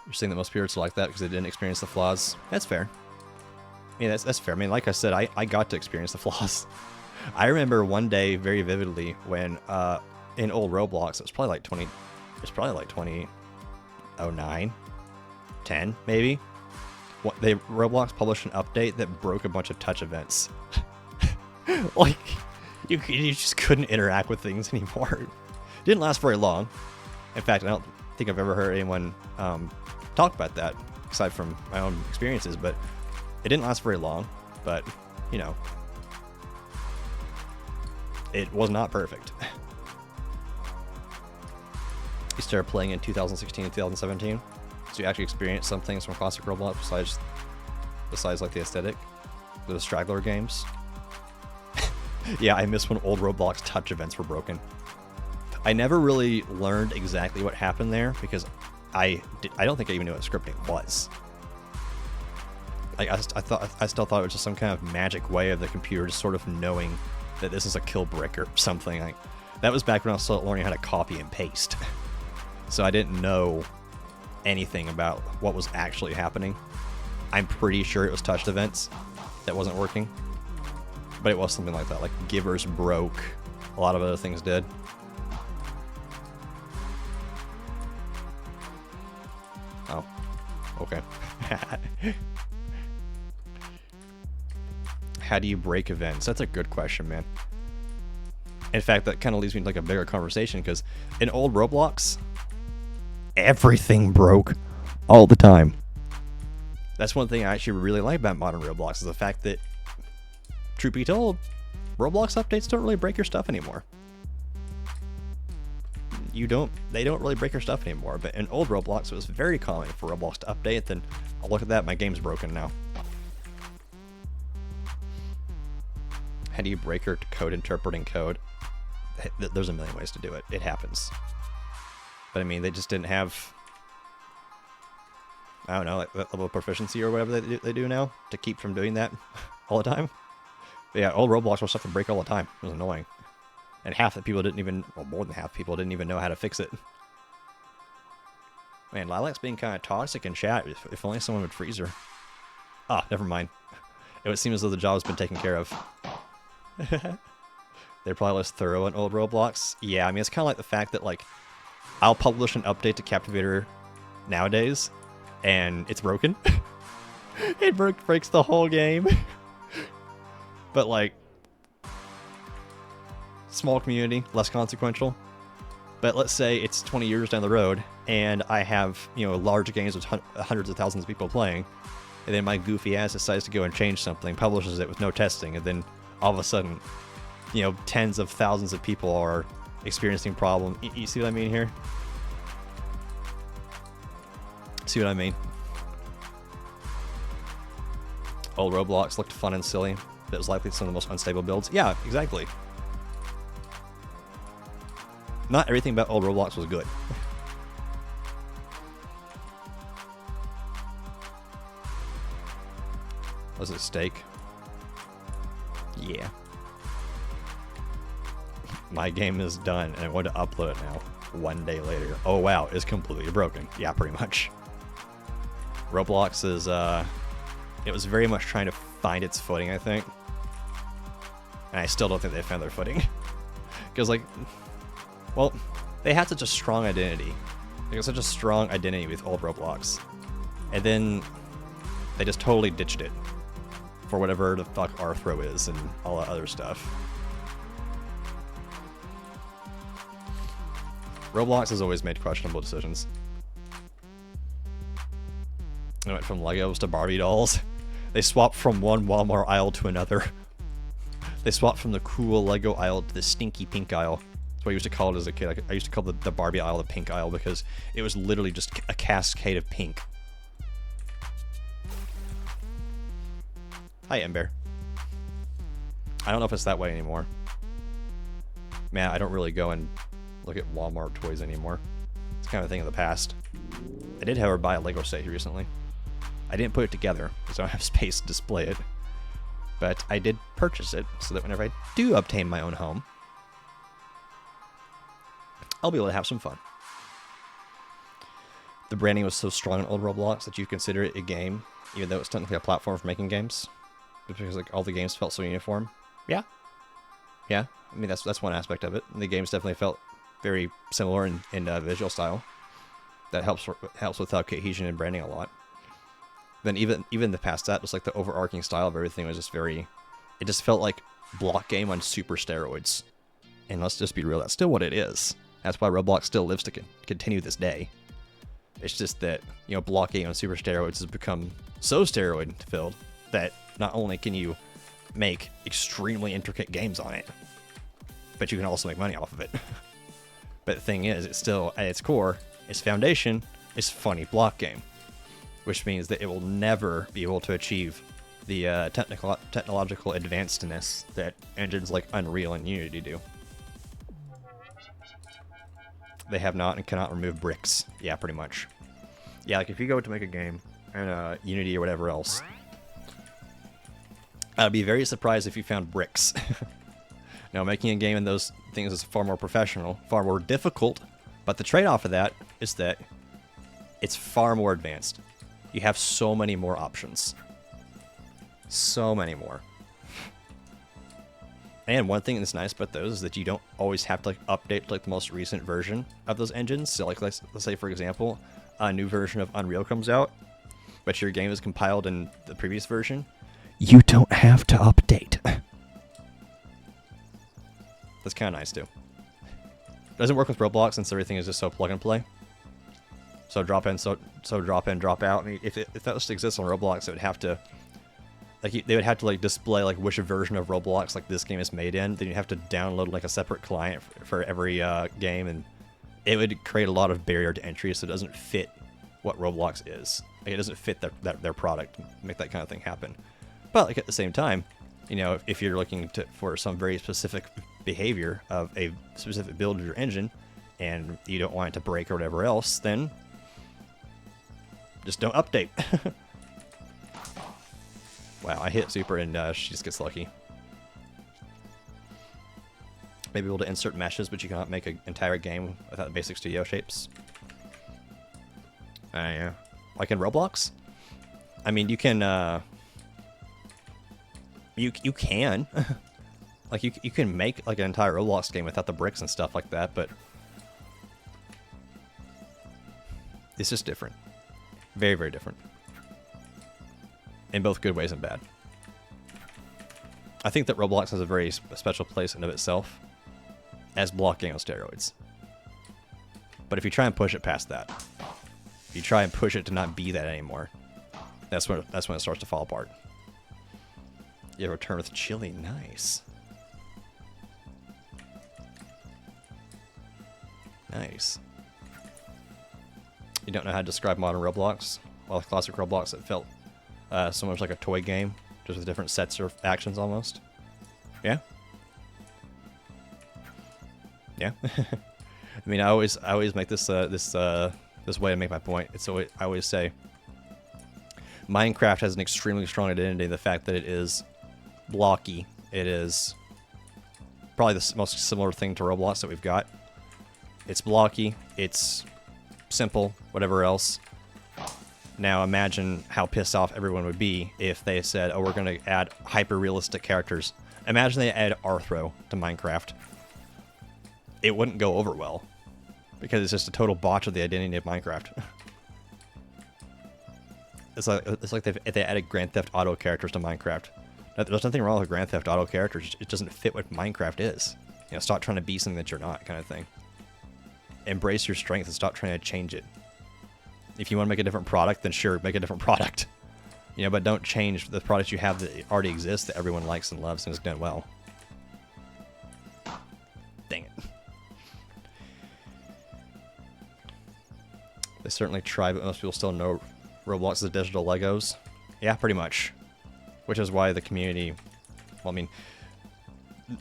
You're saying that most purists are like that because they didn't experience the flaws. That's fair. I mean, that's fair. I mean, like I said, I got to experience the flaws. I remember one day very vividly when in old Roblox, it was probably like 2009, 10 maybe. Roblox published an update that broke a bunch of touch events. Like, you just couldn't interact with things anymore. It didn't last very long. In fact, I don't think I've ever heard anyone talk about that, aside from my own experiences, but it didn't last very long. But, you know, it was not perfect. You started playing in 2016 and 2017, so you actually experienced some things from classic Roblox besides like the aesthetic, the straggler games. Yeah, I miss when old Roblox touch events were broken. I never really learned exactly what happened there because I don't think I even knew what scripting was. Like I still thought it was just some kind of magic way of the computer just sort of knowing that this is a kill brick or something. Like that was back when I was still learning how to copy and paste. So I didn't know anything about what was actually happening. I'm pretty sure it was touched events that wasn't working. But it was something like that. Like Givers broke. A lot of other things did. Oh. Okay. How do you break events? That's a good question, man. In fact, that kind of leads me to like a bigger conversation because in old Roblox, everything broke all the time. That's one thing I actually really like about modern Roblox is the fact that, truth be told, Roblox updates don't really break your stuff anymore. They don't really break your stuff anymore. But in old Roblox, it was very common for Roblox to update. Then, oh, look at that, my game's broken now. How do you break or code interpreting code? There's a million ways to do it. It happens. But I mean, they just didn't have, I don't know, like that level of proficiency or whatever they do now to keep from doing that all the time. But yeah, old Roblox was stuff to break all the time. It was annoying. And half the people didn't even, well, more than half the people didn't even know how to fix it. Man, Lilac's being kind of toxic in chat. If only someone would freeze her. Ah, never mind. It would seem as though the job's been taken care of. They're probably less thorough in old Roblox. Yeah, I mean, it's kind of like the fact that, like, I'll publish an update to Captivator nowadays, and it's broken. It breaks the whole game. But, like, small community, less consequential. But let's say it's 20 years down the road, and I have, you know, large games with hundreds of thousands of people playing, and then my goofy ass decides to go and change something, publishes it with no testing, and then all of a sudden, you know, tens of thousands of people are experiencing problems. You see what I mean here? See what I mean? Old Roblox looked fun and silly. That was likely some of the most unstable builds. Yeah, exactly. Not everything about old Roblox was good. Was it steak? Yeah. My game is done, and I want to upload it now. 1 day later. Oh wow, it's completely broken. Yeah, pretty much. Roblox is, it was very much trying to find its footing, I think. And I still don't think they found their footing. Because, like, well, they had such a strong identity. They had such a strong identity with old Roblox. And then they just totally ditched it for whatever the fuck Arthro is and all that other stuff. Roblox has always made questionable decisions. They went from Legos to Barbie dolls. They swapped from one Walmart aisle to another. They swapped from the cool Lego aisle to the stinky pink aisle. That's what I used to call it as a kid. I used to call the Barbie aisle the pink aisle because it was literally just a cascade of pink. Hi, Ember. I don't know if it's that way anymore. Man, I don't really go and look at Walmart toys anymore. It's kind of a thing of the past. I did, however, buy a Lego set recently. I didn't put it together because I don't have space to display it. But I did purchase it so that whenever I do obtain my own home, I'll be able to have some fun. The branding was so strong in old Roblox that you consider it a game, even though it's technically a platform for making games. Because like all the games felt so uniform. Yeah. Yeah. I mean, that's one aspect of it. And the games definitely felt very similar in visual style. That helps with cohesion and branding a lot. Then even the past that, just like the overarching style of everything was just very, it just felt like block game on super steroids. And let's just be real, that's still what it is. That's why Roblox still lives to continue this day. It's just that, you know, block game on super steroids has become so steroid filled that not only can you make extremely intricate games on it, but you can also make money off of it. But the thing is, it's still, at its core, its foundation is funny block game, which means that it will never be able to achieve the technological advancedness that engines like Unreal and Unity do. They have not and cannot remove bricks. Yeah, pretty much. Yeah, like if you go to make a game in Unity or whatever else, I'd be very surprised if you found bricks. Now, making a game in those things is far more professional, far more difficult, but the trade-off of that is that it's far more advanced. You have so many more options. So many more. And one thing that's nice about those is that you don't always have to like update like the most recent version of those engines. So like let's say for example, a new version of Unreal comes out, but your game is compiled in the previous version. You don't have to update. That's kind of nice too. Doesn't work with Roblox since everything is just so plug and play. So drop in, so drop in, drop out. I mean, if that was to exist on Roblox, it would have to, like, they would have to like display like which version of Roblox like this game is made in. Then you have to download like a separate client for every game, and it would create a lot of barrier to entry. So it doesn't fit what Roblox is. Like, it doesn't fit their product. Make that kind of thing happen. But like at the same time, you know, if you're looking for some very specific behavior of a specific build of your engine, and you don't want it to break or whatever else, then just don't update. Wow, I hit super and she just gets lucky. Maybe able to insert meshes, but you cannot make an entire game without basic studio shapes. Yeah. Like in Roblox? I mean, you can, you can. Like, you can make, like, an entire Roblox game without the bricks and stuff like that, but it's just different. Very, very different. In both good ways and bad. I think that Roblox has a very special place in of itself as block game on steroids. But if you try and push it past that, if you try and push it to not be that anymore, that's when it starts to fall apart. You return with chili, nice. Nice. You don't know how to describe modern Roblox? Well, classic Roblox, it felt so much like a toy game, just with different sets of actions almost. Yeah? Yeah? I mean, I always make this this way to make my point. I always say Minecraft has an extremely strong identity, the fact that it is blocky It is probably the most similar thing to Roblox that we've got. It's blocky, it's simple, whatever else. Now imagine how pissed off everyone would be if they said, oh, we're going to add hyper-realistic characters. Imagine they add Arthro to Minecraft. It wouldn't go over well, because it's just a total botch of the identity of Minecraft. It's like if they added Grand Theft Auto characters to Minecraft. There's nothing wrong with Grand Theft Auto characters, it doesn't fit what Minecraft is. You know, stop trying to be something that you're not, kind of thing. Embrace your strength and stop trying to change it. If you want to make a different product, then sure, make a different product. You know, but don't change the product you have that already exists that everyone likes and loves and is done well. Dang it. They certainly try, but most people still know Roblox is digital Legos. Yeah, pretty much. Which is why the community, well, I mean,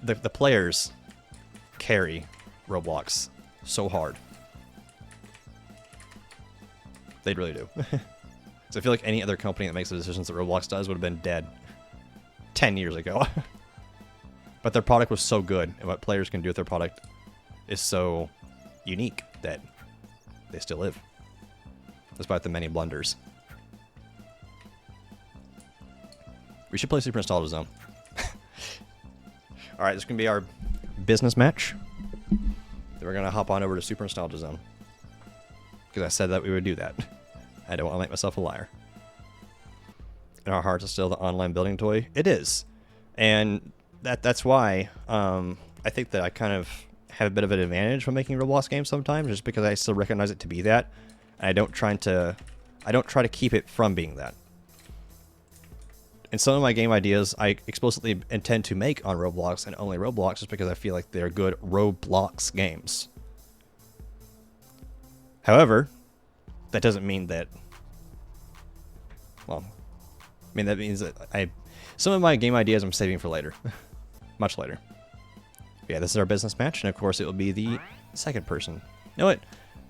the players carry Roblox so hard. They really do. So I feel like any other company that makes the decisions that Roblox does would have been dead 10 years ago. But their product was so good, and what players can do with their product is so unique that they still live, despite the many blunders. We should play Super Nostalgia Zone. Alright, this is going to be our business match. Then we're going to hop on over to Super Nostalgia Zone. Because I said that we would do that. I don't want to make myself a liar. In our hearts, it's still the online building toy. It is. And that's why I think that I kind of have a bit of an advantage when making Roblox games sometimes, just because I still recognize it to be that. And I don't try to keep it from being that. In some of my game ideas, I explicitly intend to make on Roblox and only Roblox just because I feel like they're good Roblox games. However, that doesn't mean that, well, I mean, that means that some of my game ideas I'm saving for later. Much later. Yeah, this is our business match, and of course it will be the second person. You know what?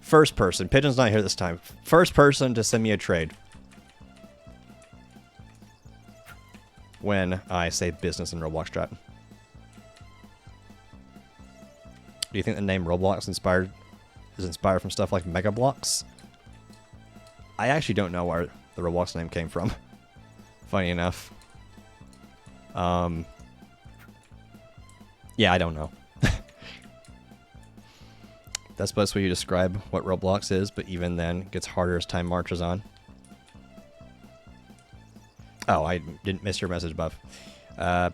First person. Pigeon's not here this time. First person to send me a trade. When I say business in Roblox chat. Do you think the name Roblox is inspired from stuff like Mega Bloks? I actually don't know where the Roblox name came from. Funny enough. Yeah, I don't know. That's the best way you describe what Roblox is, but even then, it gets harder as time marches on. Oh, I didn't miss your message, Buff. You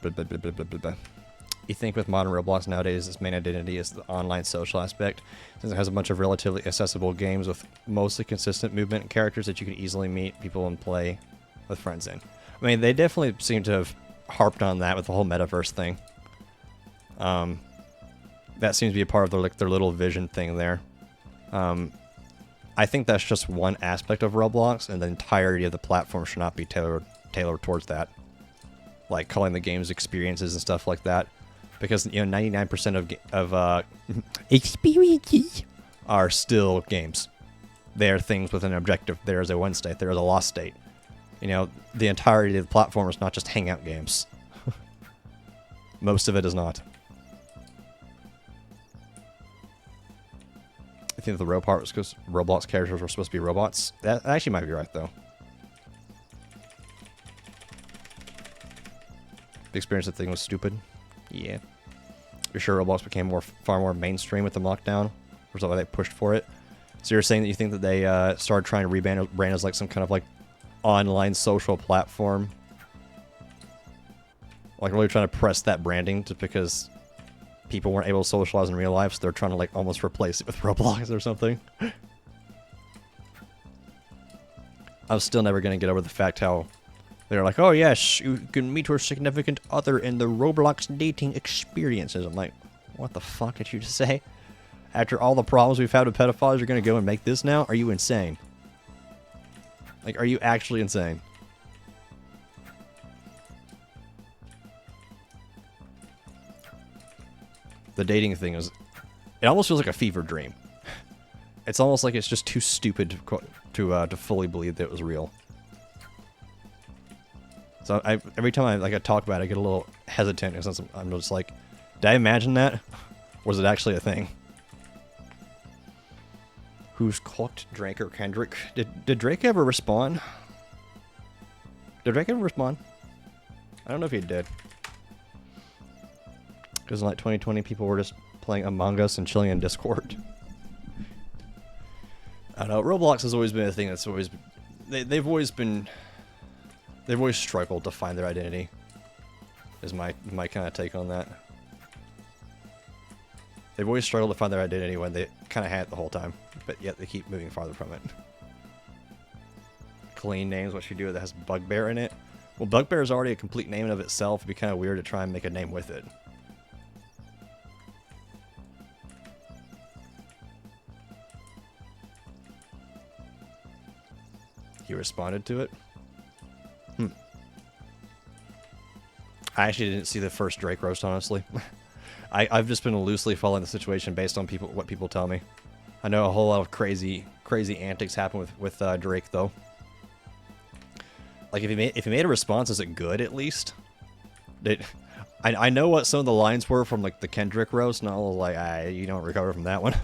think with modern Roblox nowadays, its main identity is the online social aspect, since it has a bunch of relatively accessible games with mostly consistent movement and characters that you can easily meet people and play with friends in. I mean, they definitely seem to have harped on that with the whole metaverse thing. That seems to be a part of their little vision thing there. I think that's just one aspect of Roblox, and the entirety of the platform should not be tailored towards that. Like calling the games experiences and stuff like that. Because, you know, 99% of experiences are still games. They are things with an objective. There is a win state. There is a loss state. You know, the entirety of the platform is not just hangout games. Most of it is not. I think the row part was because Roblox characters were supposed to be robots. That actually might be right, though. The experience of the thing was stupid. Yeah. You're sure Roblox became far more mainstream with the lockdown? Or something they pushed for it? So you're saying that you think that they started trying to rebrand as like some kind of like online social platform? Like really trying to press that branding just because people weren't able to socialize in real life, so they're trying to like almost replace it with Roblox or something? I'm still never going to get over the fact how they're like, oh yes, you can meet your significant other in the Roblox dating experiences. I'm like, what the fuck did you just say? After all the problems we've had with pedophiles, you're going to go and make this now? Are you insane? Like, are you actually insane? The dating thing is, it almost feels like a fever dream. It's almost like it's just too stupid to fully believe that it was real. So every time I talk about it, I get a little hesitant because I'm just like, did I imagine that? Or was it actually a thing? Who's cooked Drake or Kendrick? Did Drake ever respond? Did Drake ever respond? I don't know if he did. Because in like 2020, people were just playing Among Us and chilling in Discord. I don't know. Roblox has always been a thing that's always... They've always struggled to find their identity. Is my kind of take on that. They've always struggled to find their identity when they kind of had it the whole time, but yet they keep moving farther from it. Clean names, what you do that has Bugbear in it. Well, Bugbear is already a complete name in of itself. It'd be kind of weird to try and make a name with it. He responded to it? I actually didn't see the first Drake roast, honestly. I've just been loosely following the situation based on what people tell me. I know a whole lot of crazy antics happen with Drake, though. Like, if he made a response, is it good, at least? I know what some of the lines were from, like, the Kendrick roast, and I was like, you don't recover from that one.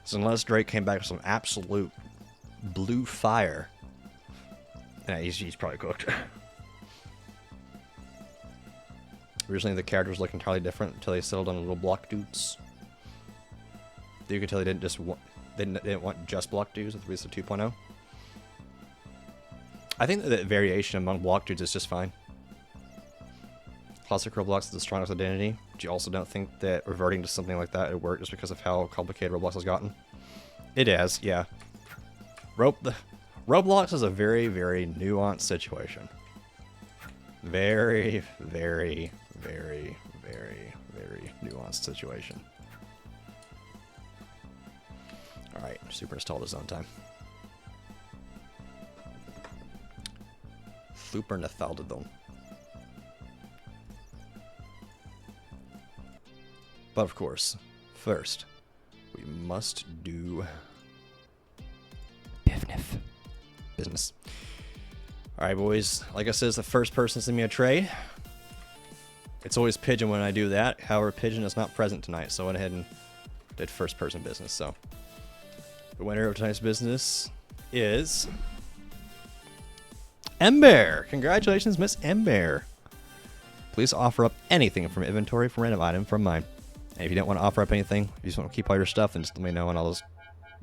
So unless Drake came back with some absolute blue fire, yeah, he's probably cooked. Originally, the characters looked entirely different until they settled on little block dudes. You could tell they didn't want just block dudes with Release 2.0. I think that variation among block dudes is just fine. Classic Roblox is the strongest identity, but you also don't think that reverting to something like that would work just because of how complicated Roblox has gotten? It has, yeah. Roblox is a very, very nuanced situation. Very, very, very, very, very nuanced situation. Alright, super installed his own time. Super Nethaldadon. But of course, first, we must do business. Alright, boys. Like I said, it's the first person to send me a trade. It's always Pigeon when I do that. However, Pigeon is not present tonight, so I went ahead and did first person business. So, the winner of tonight's business is Ember. Congratulations, Miss Ember. Please offer up anything from inventory from random item from mine. And if you don't want to offer up anything, if you just want to keep all your stuff, then just let me know and I'll just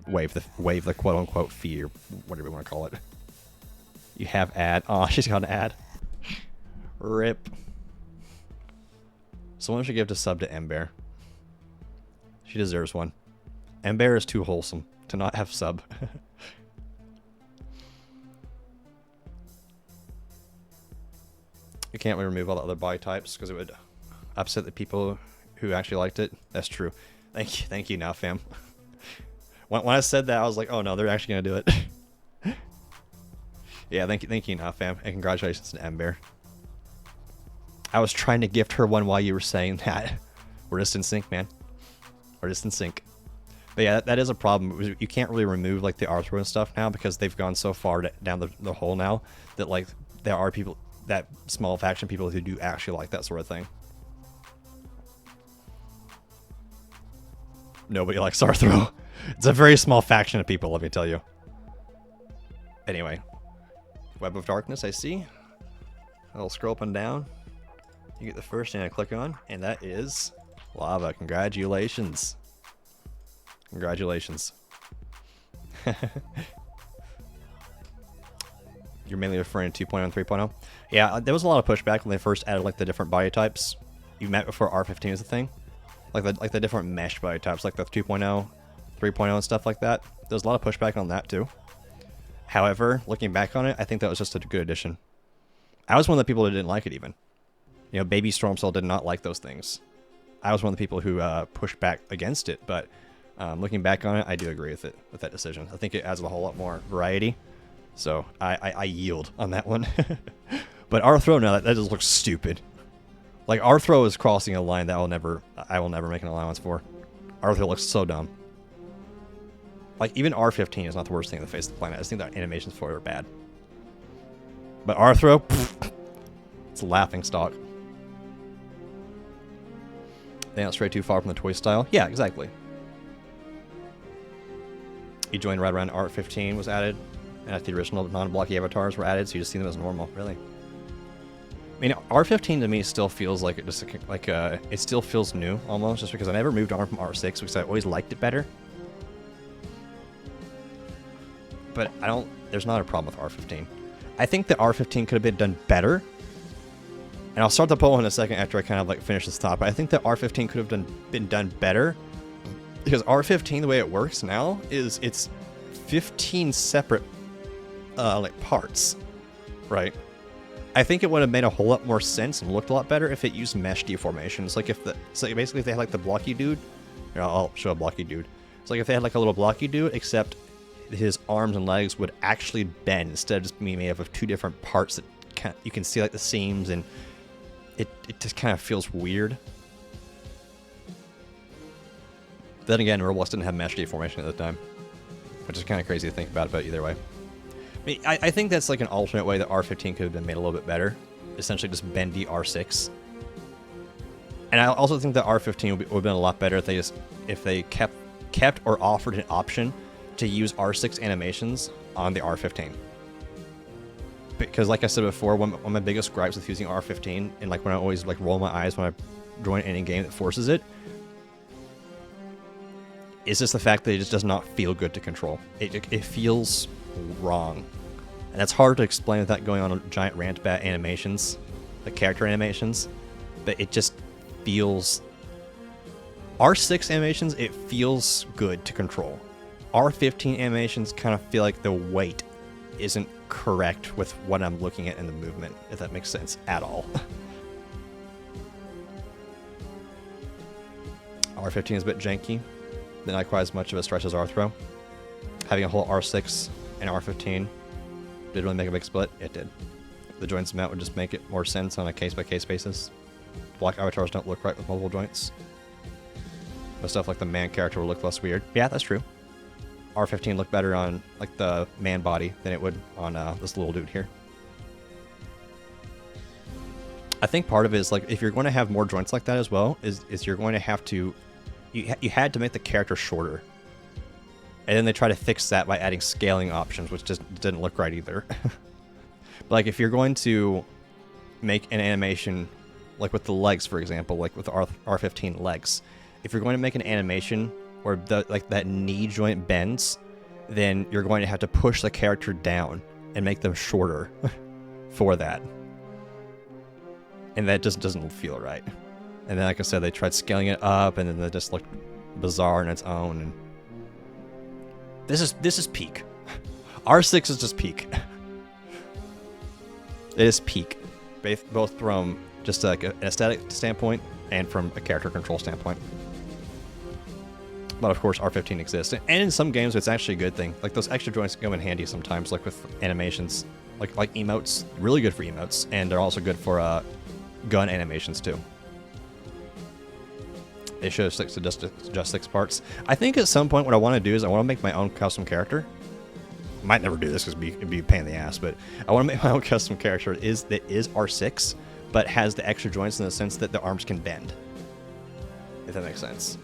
waive the quote unquote fee or whatever you want to call it. You have ad. Oh, she's got an ad. Rip. Someone should give a sub to Ember. She deserves one. Ember is too wholesome to not have sub. You can't really remove all the other body types because it would upset the people who actually liked it. That's true. Thank you now, fam. When I said that, I was like, oh no, they're actually gonna do it. Yeah, thank you now, fam, and congratulations to Ember. I was trying to gift her one while you were saying that. We're just in sync, man. We're just in sync. But yeah, that is a problem. You can't really remove like the Arthro and stuff now because they've gone so far down the hole now that like there are people, that small faction people who do actually like that sort of thing. Nobody likes Arthro. It's a very small faction of people, let me tell you. Anyway. Web of Darkness, I see. I'll scroll up and down. You get the first thing I click on, and that is Lava. Congratulations. Congratulations. You're mainly referring to 2.0 and 3.0? Yeah, there was a lot of pushback when they first added like the different body types. You met before R15 was a thing. Like the different mesh body types, like the 2.0, 3.0 and stuff like that. There was a lot of pushback on that too. However, looking back on it, I think that was just a good addition. I was one of the people that didn't like it even. You know, Baby Stormcell did not like those things. I was one of the people who pushed back against it, but looking back on it, I do agree with that decision. I think it adds a whole lot more variety. So I yield on that one. But Arthro, no, that just looks stupid. Like Arthro is crossing a line that I will never make an allowance for. Arthro looks so dumb. Like even R15 is not the worst thing on the face of the planet. I just think the animations for it are bad. But Arthro, it's a laughing stock. They don't stray too far from the toy style. Yeah, exactly. You joined right around R15 was added, and the original non-blocky avatars were added, so you just see them as normal, really. I mean, R15 to me still feels like it just like it still feels new almost, just because I never moved on from R6 because I always liked it better. But I don't. There's not a problem with R15. I think that R15 could have been done better. And I'll start the poll in a second after I kind of like finish this thought. But I think that R15 could have been done better, because R15, the way it works now, is it's 15 separate like parts, right? I think it would have made a whole lot more sense and looked a lot better if it used mesh deformations. Like so basically if they had like the blocky dude, I'll show a blocky dude. It's like if they had like a little blocky dude, except his arms and legs would actually bend instead of just being made up of two different parts that you can see like the seams, and it just kind of feels weird. Then again, Roblox didn't have mesh deformation at the time, which is kind of crazy to think about, but either way. I mean, I think that's like an alternate way that R15 could have been made a little bit better. Essentially just bendy R6. And I also think that R15 would have been a lot better if they kept or offered an option to use R6 animations on the R15. Because like I said before, one of my biggest gripes with using R15, and like when I always like roll my eyes when I join any game that forces it, is just the fact that it just does not feel good to control. It feels wrong. And that's hard to explain without going on a giant rant about animations, the character animations, but it just feels... R6 animations, it feels good to control. R15 animations kind of feel like the weight isn't correct with what I'm looking at in the movement, if that makes sense at all. R15 is a bit janky. Not quite as much of a stretch as Arthro. Having a whole R6 and R15 did really make a big split. It did. The joints mount would just make it more sense on a case-by-case basis. Block avatars don't look right with multiple joints. But stuff like the man character will look less weird. Yeah, that's true. R15 looked better on like the man body than it would on this little dude here. I think part of it is like if you're going to have more joints like that as well, is you're going to have to... You had to make the character shorter. And then they try to fix that by adding scaling options, which just didn't look right either. But like if you're going to make an animation, like with the legs, for example, like with the R15 legs, if you're going to make an animation where that knee joint bends, then you're going to have to push the character down and make them shorter for that. And that just doesn't feel right. And then, like I said, they tried scaling it up, and then it just looked bizarre on its own. And this is peak. R6 is just peak. It is peak, both from just like an aesthetic standpoint and from a character control standpoint. But of course, R15 exists, and in some games, it's actually a good thing. Like those extra joints come in handy sometimes, like with animations, like emotes. Really good for emotes, and they're also good for gun animations too. They should have stuck to just 6 parts. I think at some point what I want to do is I want to make my own custom character. I might never do this because it'd be a pain in the ass, but I want to make my own custom character that is R6, but has the extra joints in the sense that the arms can bend. If that makes sense.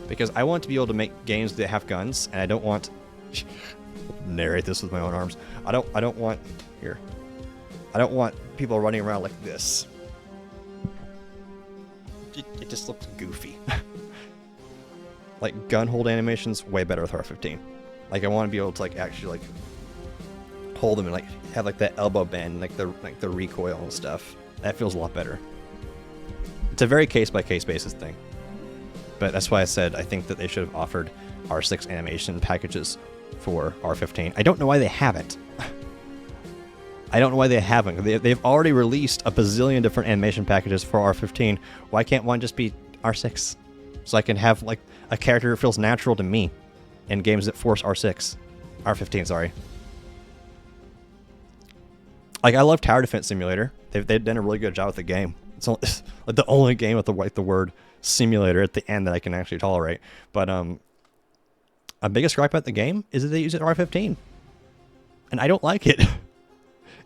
Because I want to be able to make games that have guns, and I don't want... narrate this with my own arms. I don't want... Here. I don't want people running around like this. It just looks goofy. Like gun hold animations, way better with R15. Like I want to be able to like actually like hold them and like have like that elbow bend, like the recoil and stuff. That feels a lot better. It's a very case by case basis thing. But that's why I said I think that they should have offered R6 animation packages for R15. I don't know why they haven't. I don't know why they haven't. They've already released a bazillion different animation packages for R15. Why can't one just be R6? So I can have like a character that feels natural to me in games that force R15, sorry. Like I love Tower Defense Simulator. They've done a really good job with the game. It's like the only game with the word simulator at the end that I can actually tolerate. But my biggest gripe about the game is that they use it R15. And I don't like it.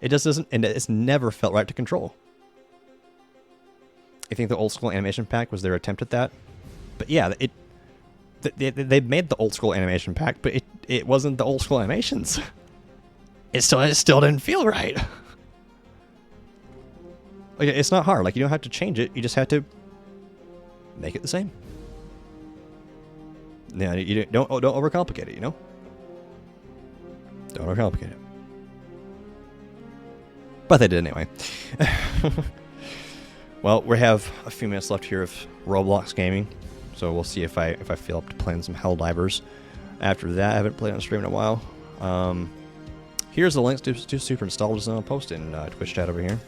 It just doesn't, and it's never felt right to control. I think the old school animation pack was their attempt at that. But yeah, they made the old school animation pack, but it wasn't the old school animations. It still didn't feel right. Like, it's not hard. Like, you don't have to change it. You just have to make it the same. Yeah, you don't overcomplicate it. You know, don't overcomplicate it. But they did anyway. Well, we have a few minutes left here of Roblox gaming, so we'll see if I feel up to playing some Helldivers. After that, I haven't played on stream in a while. Here's the links to Super Installed, just I'll post in Twitch chat over here.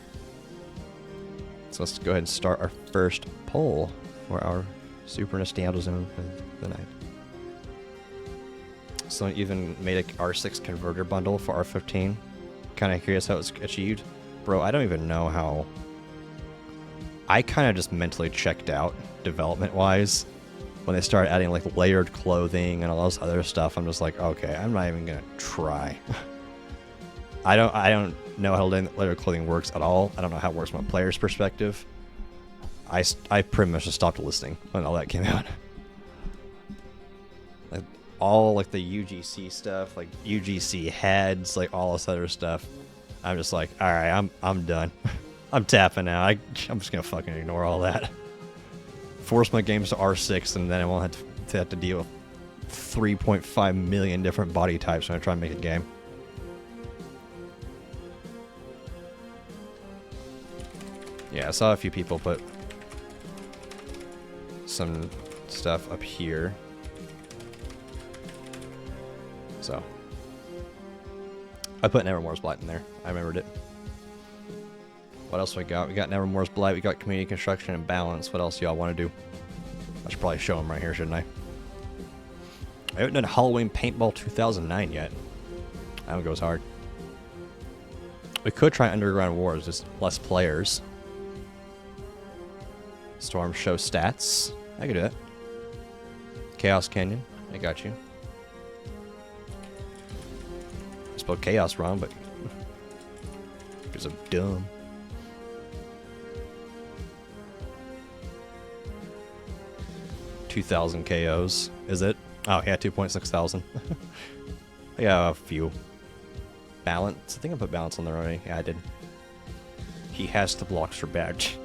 So let's go ahead and start our first poll for our Super Nostalgia Zone for the night. Someone even made a R6 converter bundle for R15. Kind of curious how it's achieved. Bro, I don't even know how. I kind of just mentally checked out development-wise when they started adding like layered clothing and all this other stuff. I'm just like, okay, I'm not even gonna try. I don't know how layered clothing works at all. I don't know how it works from a player's perspective. I pretty much just stopped listening when all that came out. Like all like the UGC stuff, like UGC heads, like all this other stuff. I'm just like, all right, I'm done. I'm tapping out. I'm just gonna fucking ignore all that. Force my games to R6, and then I won't have to deal with 3.5 million different body types when I try and make a game. Yeah, I saw a few people put some stuff up here. So I put Nevermore's Blight in there. I remembered it. What else we got? We got Nevermore's Blight. We got Community Construction and Balance. What else y'all want to do? I should probably show them right here, shouldn't I? I haven't done Halloween Paintball 2009 yet. That one goes hard. We could try Underground Wars, just less players. Storm Show stats. I could do that. Chaos Canyon. I got you. I spelled chaos wrong, but because I'm dumb. $2,000 KOs. Is it? Oh yeah, 2.6 thousand. I got a few. Balance. I think I put balance on there already. Yeah, I did. He has the Blockster badge.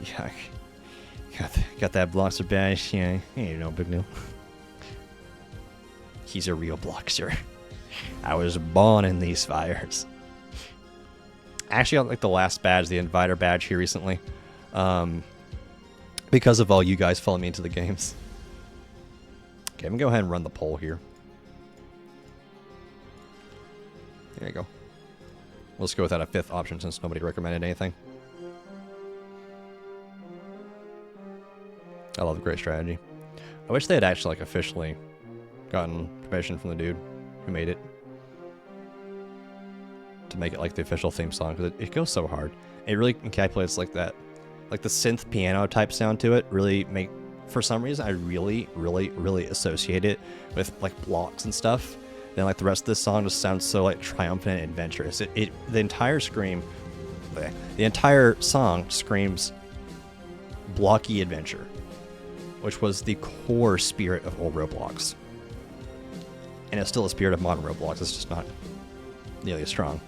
Yeah. Got that Blockster badge. Yeah, ain't no big deal. He's a real Blockster. I was born in these fires. Actually, I got like the last badge, the Inviter badge here recently. Because of all you guys following me into the games. Okay, I'm gonna go ahead and run the poll here. There you go. Let's go without a fifth option since nobody recommended anything. I love the great strategy. I wish they had actually like officially gotten permission from the dude who made it to make it like the official theme song, because it goes so hard. It really encapsulates like that, like the synth piano type sound to it. Really make, for some reason, I really associate it with like blocks and stuff. Then like the rest of this song just sounds so like triumphant and adventurous. The entire the entire song screams blocky adventure, which was the core spirit of old Roblox. And it's still the spirit of modern Roblox, it's just not nearly as strong.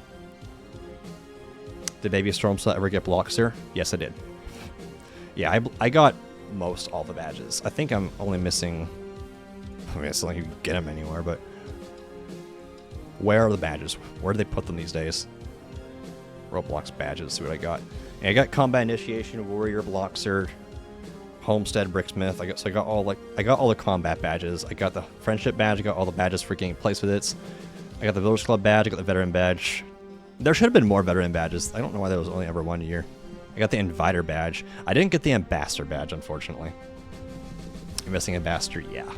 Did Baby Stormslut ever get Blockster? Yes, I did. Yeah, I got most all the badges. I think I'm only missing... I mean, it's not like you can get them anywhere, but... Where are the badges? Where do they put them these days? Roblox badges, see what I got. Yeah, I got Combat Initiation, Warrior, Blockster, Homestead, Bricksmith. I got all the combat badges. I got the friendship badge. I got all the badges for getting place with it. I got the Village Club badge. I got the veteran badge. There should have been more veteran badges. I don't know why there was only ever one year. I got the Inviter badge. I didn't get the Ambassador badge, unfortunately. You're missing Ambassador, yeah.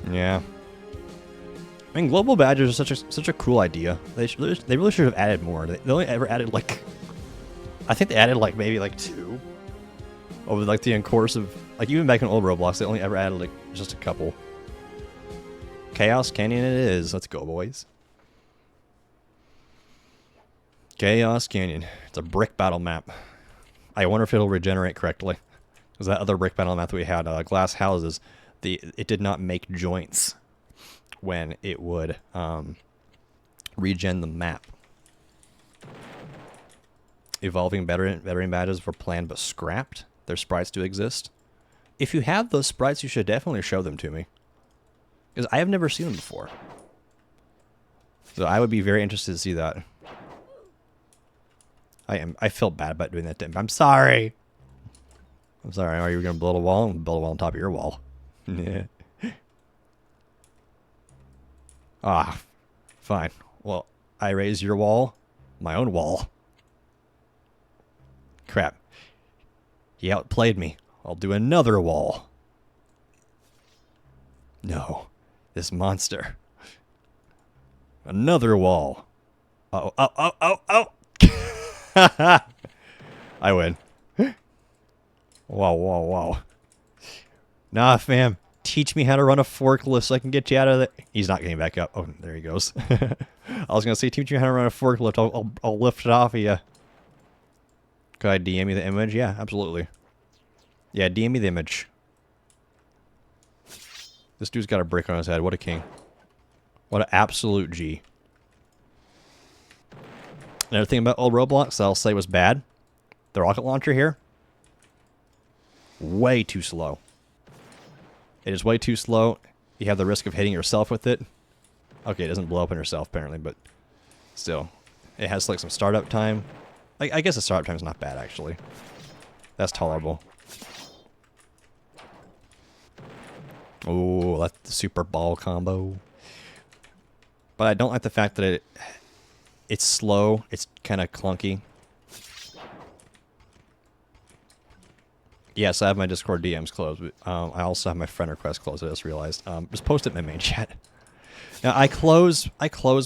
Yeah. I mean, global badges are such a cool idea. They really should have added more. They only ever added like, I think they added like maybe like 2 over like the course of, like, even back in old Roblox, they only ever added like just a couple. Chaos Canyon it is. Let's go, boys. Chaos Canyon. It's a brick battle map. I wonder if it'll regenerate correctly. Because that other brick battle map that we had, glass houses, it did not make joints when it would regen the map. Evolving veteran badges were planned but scrapped. Their sprites do exist. If you have those sprites, you should definitely show them to me. Because I have never seen them before. So I would be very interested to see that. I felt bad about doing that to him. I'm sorry. I'm sorry. Are you going to build a wall? I'm going to build a wall on top of your wall. Yeah. Ah, fine. Well, I raise your wall. My own wall. Crap. He outplayed me. I'll do another wall. No. This monster. Another wall. Oh, oh, oh, oh, oh! I win. Wow, wow, wow. Nah, fam. Teach me how to run a forklift so I can get you out of there. He's not getting back up. Oh, there he goes. I was going to say, teach me how to run a forklift. I'll lift it off of you. Could I DM you the image? Yeah, absolutely. Yeah, DM me the image. This dude's got a brick on his head. What a king. What an absolute G. Another thing about old Roblox that I'll say was bad. The rocket launcher here. Way too slow. It is way too slow. You have the risk of hitting yourself with it. Okay, it doesn't blow up on yourself apparently, but still. It has like some startup time. I guess the startup time is not bad actually. That's tolerable. Oh, that's the super ball combo. But I don't like the fact that it's slow. It's kind of clunky. Yes, I have my Discord DMs closed. But, I also have my friend request closed. I just realized. Just post it in my main chat. Now I closed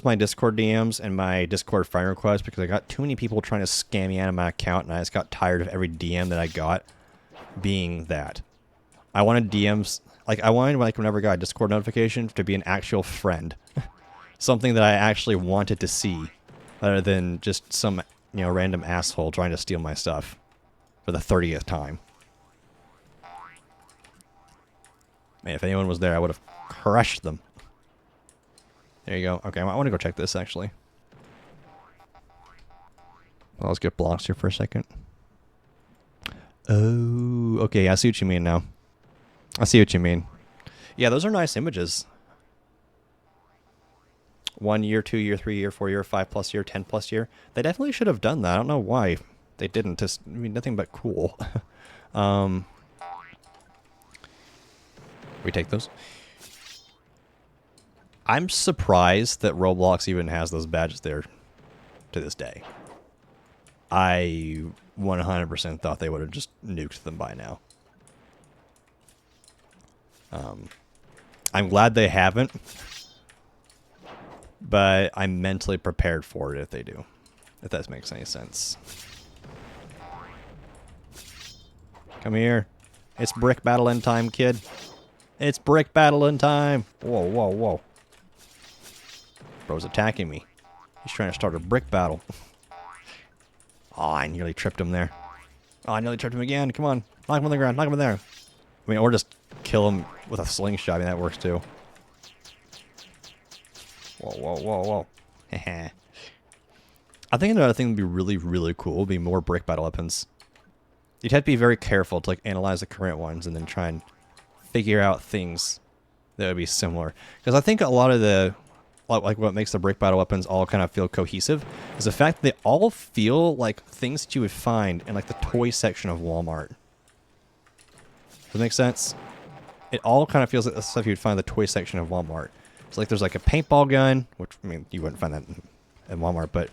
my Discord DMs and my Discord friend request because I got too many people trying to scam me out of my account, and I just got tired of every DM that I got being that. I wanted DMs I wanted whenever I got a Discord notification to be an actual friend, something that I actually wanted to see, rather than just some random asshole trying to steal my stuff for the 30th time. Man, if anyone was there, I would have crushed them. There you go. Okay, I want to go check this, actually. Well, let's get blocks here for a second. Oh, okay, I see what you mean now. I see what you mean. Yeah, those are nice images. 1 year, 2 year, 3 year, 4 year, 5+ year, 10+ year. They definitely should have done that. I don't know why they didn't. Just, nothing but cool. We take those. I'm surprised that Roblox even has those badges there to this day. I 100% thought they would have just nuked them by now. I'm glad they haven't, but I'm mentally prepared for it if they do, if that makes any sense. Come here. It's brick battling time, kid. It's brick battling time. Whoa, whoa, whoa. Bro's attacking me. He's trying to start a brick battle. Oh, I nearly tripped him there. Oh, I nearly tripped him again. Come on. Knock him on the ground. Knock him in there. I mean, or just kill him with a slingshot. I mean, that works too. Whoa, whoa, whoa, whoa. I think another thing that would be really, really cool would be more brick battle weapons. You'd have to be very careful to like analyze the current ones and then try and figure out things that would be similar. Because I think a lot of the, like what makes the brick battle weapons all kind of feel cohesive is the fact that they all feel like things that you would find in like the toy section of Walmart. Does that make sense? It all kind of feels like the stuff you'd find in the toy section of Walmart. It's like there's like a paintball gun, which, I mean, you wouldn't find that in Walmart, but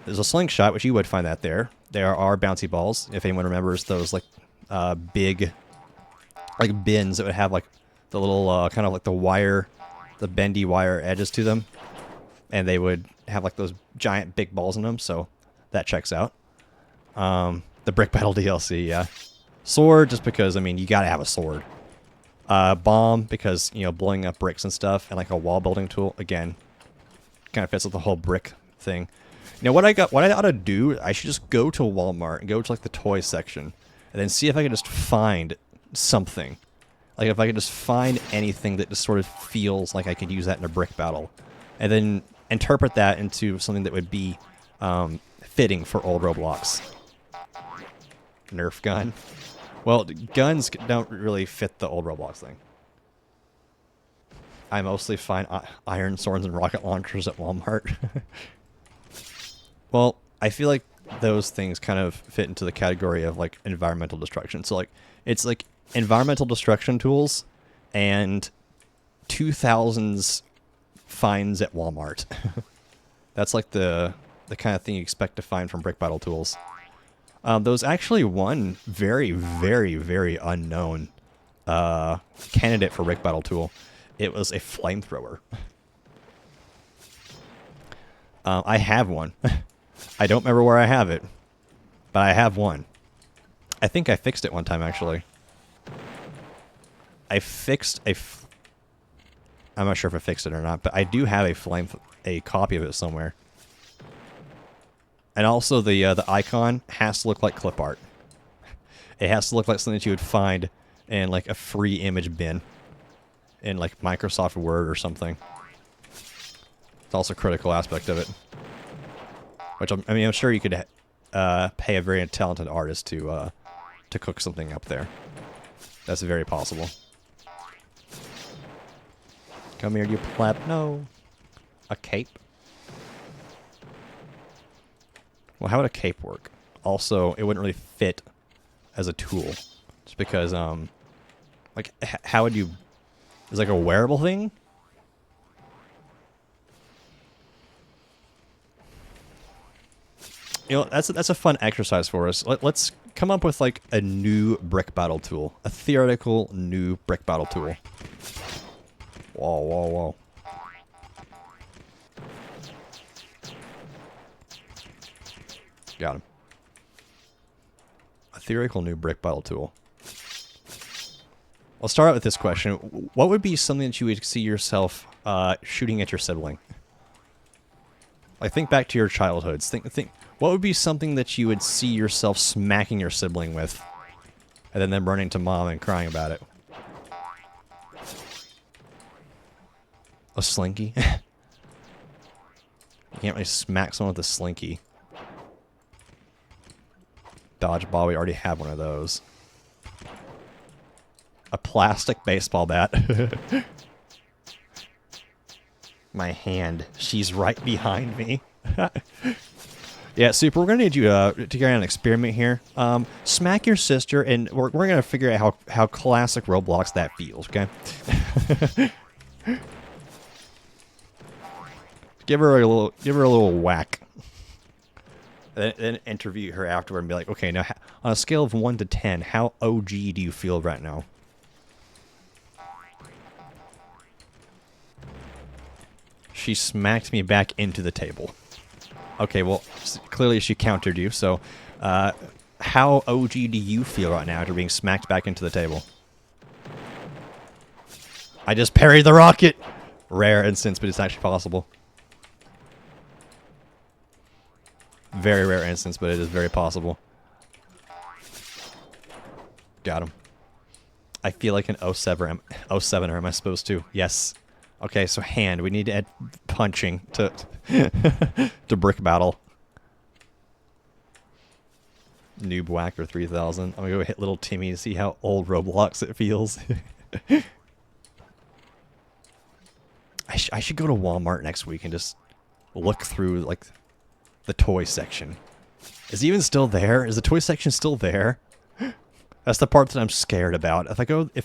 there's a slingshot, which you would find that there. There are bouncy balls, if anyone remembers those like big like bins that would have like the little kind of like the bendy wire edges to them, and they would have like those giant big balls in them, so that checks out. The brick battle DLC, yeah. Sword, just because, I mean, you gotta have a sword. Bomb, because, blowing up bricks and stuff, and like a wall building tool, again, kind of fits with the whole brick thing. You know what I ought to do? I should just go to Walmart and go to like the toy section, and then see if I can just find something. Like if I could just find anything that just sort of feels like I could use that in a brick battle, and then interpret that into something that would be fitting for old Roblox. Nerf gun. Well, guns don't really fit the old Roblox thing. I mostly find iron swords and rocket launchers at Walmart. Well, I feel like those things kind of fit into the category of like environmental destruction. So like it's like environmental destruction tools and 2000s finds at Walmart. That's like the kind of thing you expect to find from brick battle tools. There was actually one very, very, very unknown candidate for brick battle tool. It was a flamethrower. I have one. I don't remember where I have it, but I have one. I think I fixed it one time, actually. I fixed a... I'm not sure if I fixed it or not, but I do have a copy of it somewhere. And also the icon has to look like clip art. It has to look like something that you would find in like a free image bin in like Microsoft Word or something. It's also a critical aspect of it. Which I'm sure you could pay a very talented artist to cook something up there. That's very possible. Come here, you pleb. No. A cape? Well, how would a cape work? Also, it wouldn't really fit as a tool. Just because, like, how would you... Is it like a wearable thing? You know, that's a fun exercise for us. Let's come up with, like, a new brick battle tool. A theoretical new brick battle tool. Whoa, whoa, whoa. Got him. A theoretical new brick battle tool. I'll start out with this question. What would be something that you would see yourself shooting at your sibling? Like, think back to your childhoods. Think. What would be something that you would see yourself smacking your sibling with? And then them running to mom and crying about it. A slinky? You can't really smack someone with a slinky. Dodgeball, we already have one of those. A plastic baseball bat. My hand. She's right behind me. Yeah, Super, we're going to need you to carry on an experiment here. Smack your sister, and we're going to figure out how classic Roblox that feels, okay? Give her a little whack. Then interview her afterward and be like, okay, now on a scale of 1 to 10, how OG do you feel right now? She smacked me back into the table. Okay, well, clearly she countered you, so how OG do you feel right now after being smacked back into the table? I just parried the rocket! Rare instance, but it's actually possible. Very rare instance, but it is very possible. Got him. I feel like an 07er, am I supposed to? Yes. Okay, so hand. We need to add punching to to brick battle. Noob Whacker 3000. I'm gonna go hit little Timmy to see how old Roblox it feels. I should go to Walmart next week and just look through like the toy section. Is it even still there? Is the toy section still there? That's the part that I'm scared about. If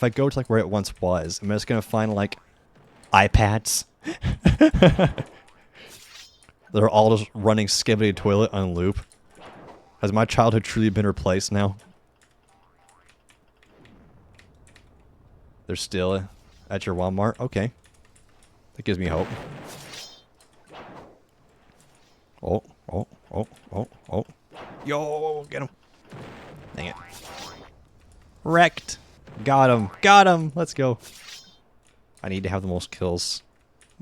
I go to like where it once was, am I just gonna find like iPads? They're all just running Skibidi Toilet on loop. Has my childhood truly been replaced now? They're still at your Walmart? Okay. That gives me hope. Oh. Yo, get him. Dang it. Wrecked. Got him. Let's go. I need to have the most kills.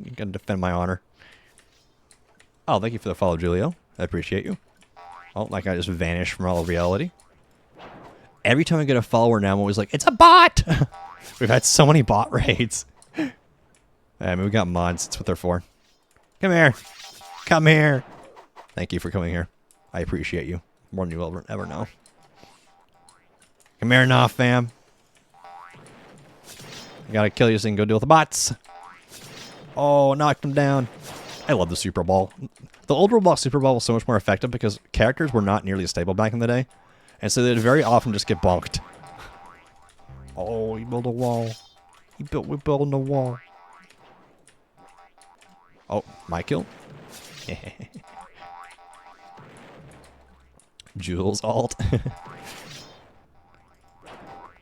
I'm gonna defend my honor. Oh, thank you for the follow, Julio. I appreciate you. Oh, that guy just vanished from all of reality. Every time I get a follower now, I'm always like, it's a bot! We've had so many bot raids. I mean, we got mods. That's what they're for. Come here. Come here. Thank you for coming here. I appreciate you. More than you will ever know. Come here now, fam. I gotta kill you so you can go deal with the bots. Oh, knocked him down. I love the Super Ball. The old Roblox Super Ball was so much more effective because characters were not nearly as stable back in the day. And so they'd very often just get bonked. Oh, he built a wall. We're building a wall. Oh, my kill. Jules alt.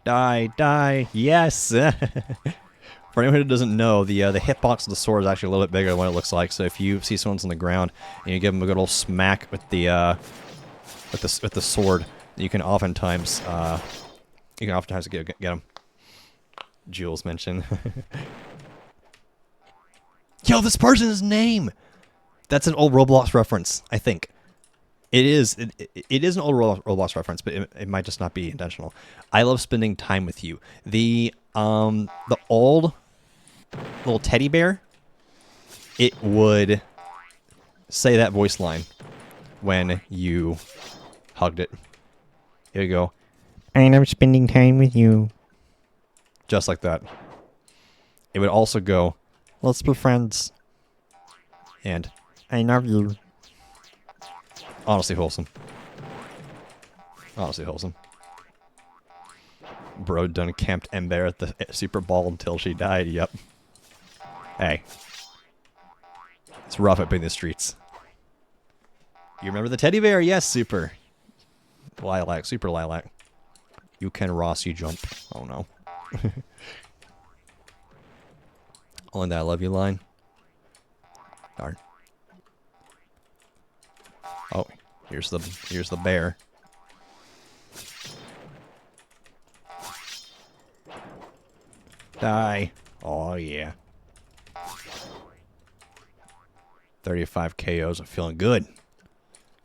Die. Yes. For anyone who doesn't know, the hitbox of the sword is actually a little bit bigger than what it looks like. So if you see someone's on the ground and you give them a good old smack with the sword, you can oftentimes get them. Jules mentioned. Yo, this person's name. That's an old Roblox reference, I think. It is. It is an old Roblox reference, but it might just not be intentional. I love spending time with you. The old little teddy bear, it would say that voice line when you hugged it. Here you go. I love spending time with you. Just like that. It would also go, let's be friends. And I love you. honestly wholesome. Honestly wholesome. Bro done camped Ember at the Super Bowl until she died. Yep. Hey. It's rough up in the streets. You remember the teddy bear? Yes, Super. Lilac. Super Lilac. You can Ross, you jump. Oh no. Only that I love you line. Darn. Oh, here's the bear. Die. Oh yeah. 35 KOs. I'm feeling good.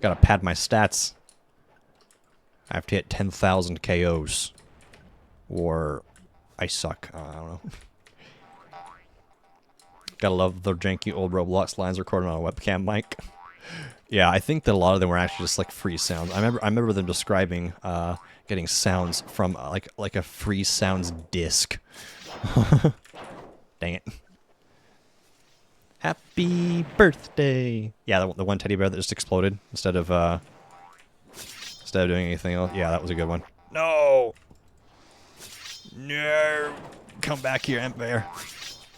Gotta pad my stats. I have to hit 10,000 KOs. Or I suck. I don't know. Gotta love the janky old Roblox lines recorded on a webcam mic. Yeah, I think that a lot of them were actually just like free sounds. I remember them describing getting sounds from like a free sounds disc. Dang it. Happy birthday. Yeah, the one teddy bear that just exploded instead of doing anything else. Yeah, that was a good one. No. No. Come back here, Ant Bear.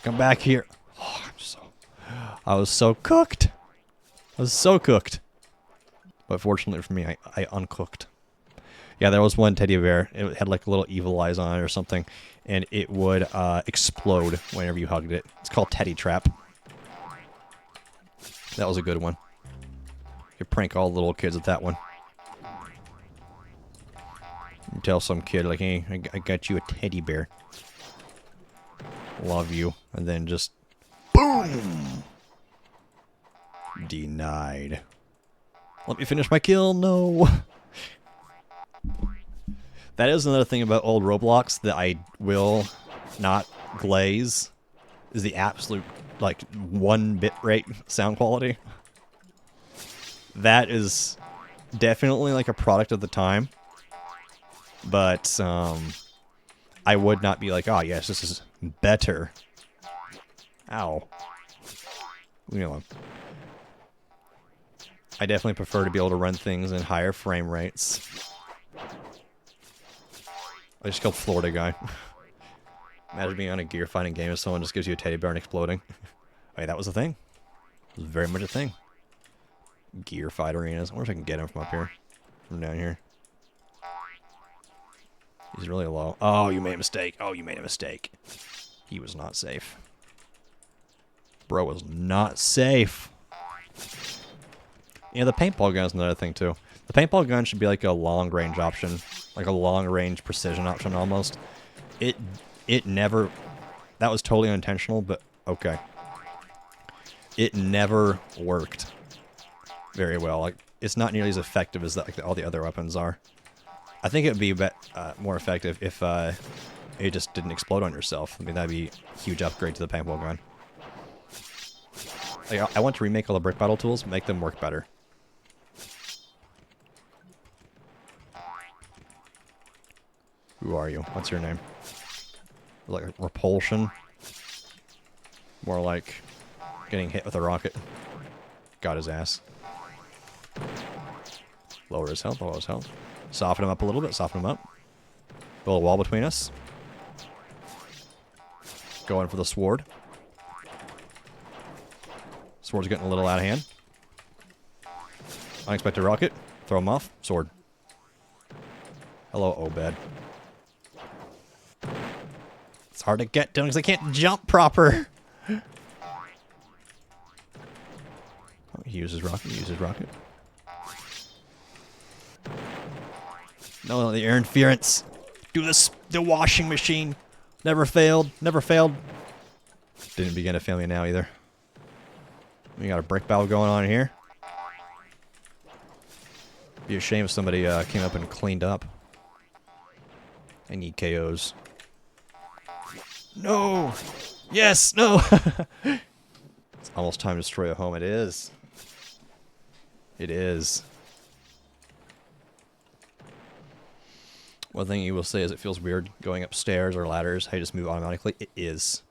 Come back here. Oh, I was so cooked. I was so cooked. But fortunately for me, I uncooked. Yeah, there was one teddy bear. It had like little evil eyes on it or something. And it would explode whenever you hugged it. It's called Teddy Trap. That was a good one. You prank all the little kids with that one. You tell some kid, like, hey, I got you a teddy bear. Love you. And then just... boom! Denied. Let me finish my kill. No. That is another thing about old Roblox that I will not glaze. Is the absolute, like, 1 bit rate sound quality. That is definitely, like, a product of the time. But, I would not be like, oh, yes, this is better. Ow. You know, I definitely prefer to be able to run things in higher frame rates. I just killed Florida guy. Imagine being on a gear fighting game and someone just gives you a teddy bear and exploding. Wait, that was a thing? It was very much a thing. Gear fight arenas. I wonder if I can get him from up here. From down here. He's really low. Oh, you made a mistake. Oh, you made a mistake. He was not safe. Bro was not safe. Yeah, the paintball gun is another thing, too. The paintball gun should be like a long-range option. Like a long-range precision option, almost. It never... That was totally unintentional, but okay. It never worked. very well. Like, it's not nearly as effective as like all the other weapons are. I think it would be more effective if it just didn't explode on yourself. I mean, that'd be a huge upgrade to the paintball gun. Like, I want to remake all the brick battle tools, make them work better. Who are you? What's your name? Like repulsion? More like getting hit with a rocket. Got his ass. Lower his health, lower his health. Soften him up a little bit, soften him up. Build a wall between us. Going for the sword. Sword's getting a little out of hand. Unexpected rocket. Throw him off. Sword. Hello, Obed. It's hard to get to him because I can't jump proper. Oh, he uses rocket. He uses rocket. No, the air interference. Do this. The washing machine. Never failed. Never failed. Didn't begin to fail me now either. We got a brick battle going on here. Be a shame if somebody came up and cleaned up. I need KOs. No! Yes! No! It's almost time to destroy a home. It is. It is. One thing you will say is it feels weird going upstairs or ladders. How you just move automatically. It is.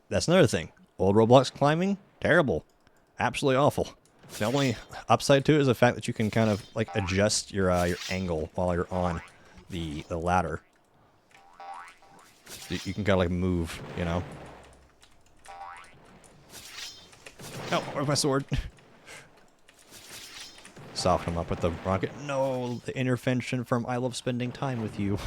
That's another thing. Old Roblox climbing, terrible. Absolutely awful. The only upside to it is the fact that you can kind of like adjust your angle while you're on the ladder. So you can kind of like move, you know. Oh, where's my sword? Soften him up with the rocket. No, the intervention from I love spending time with you.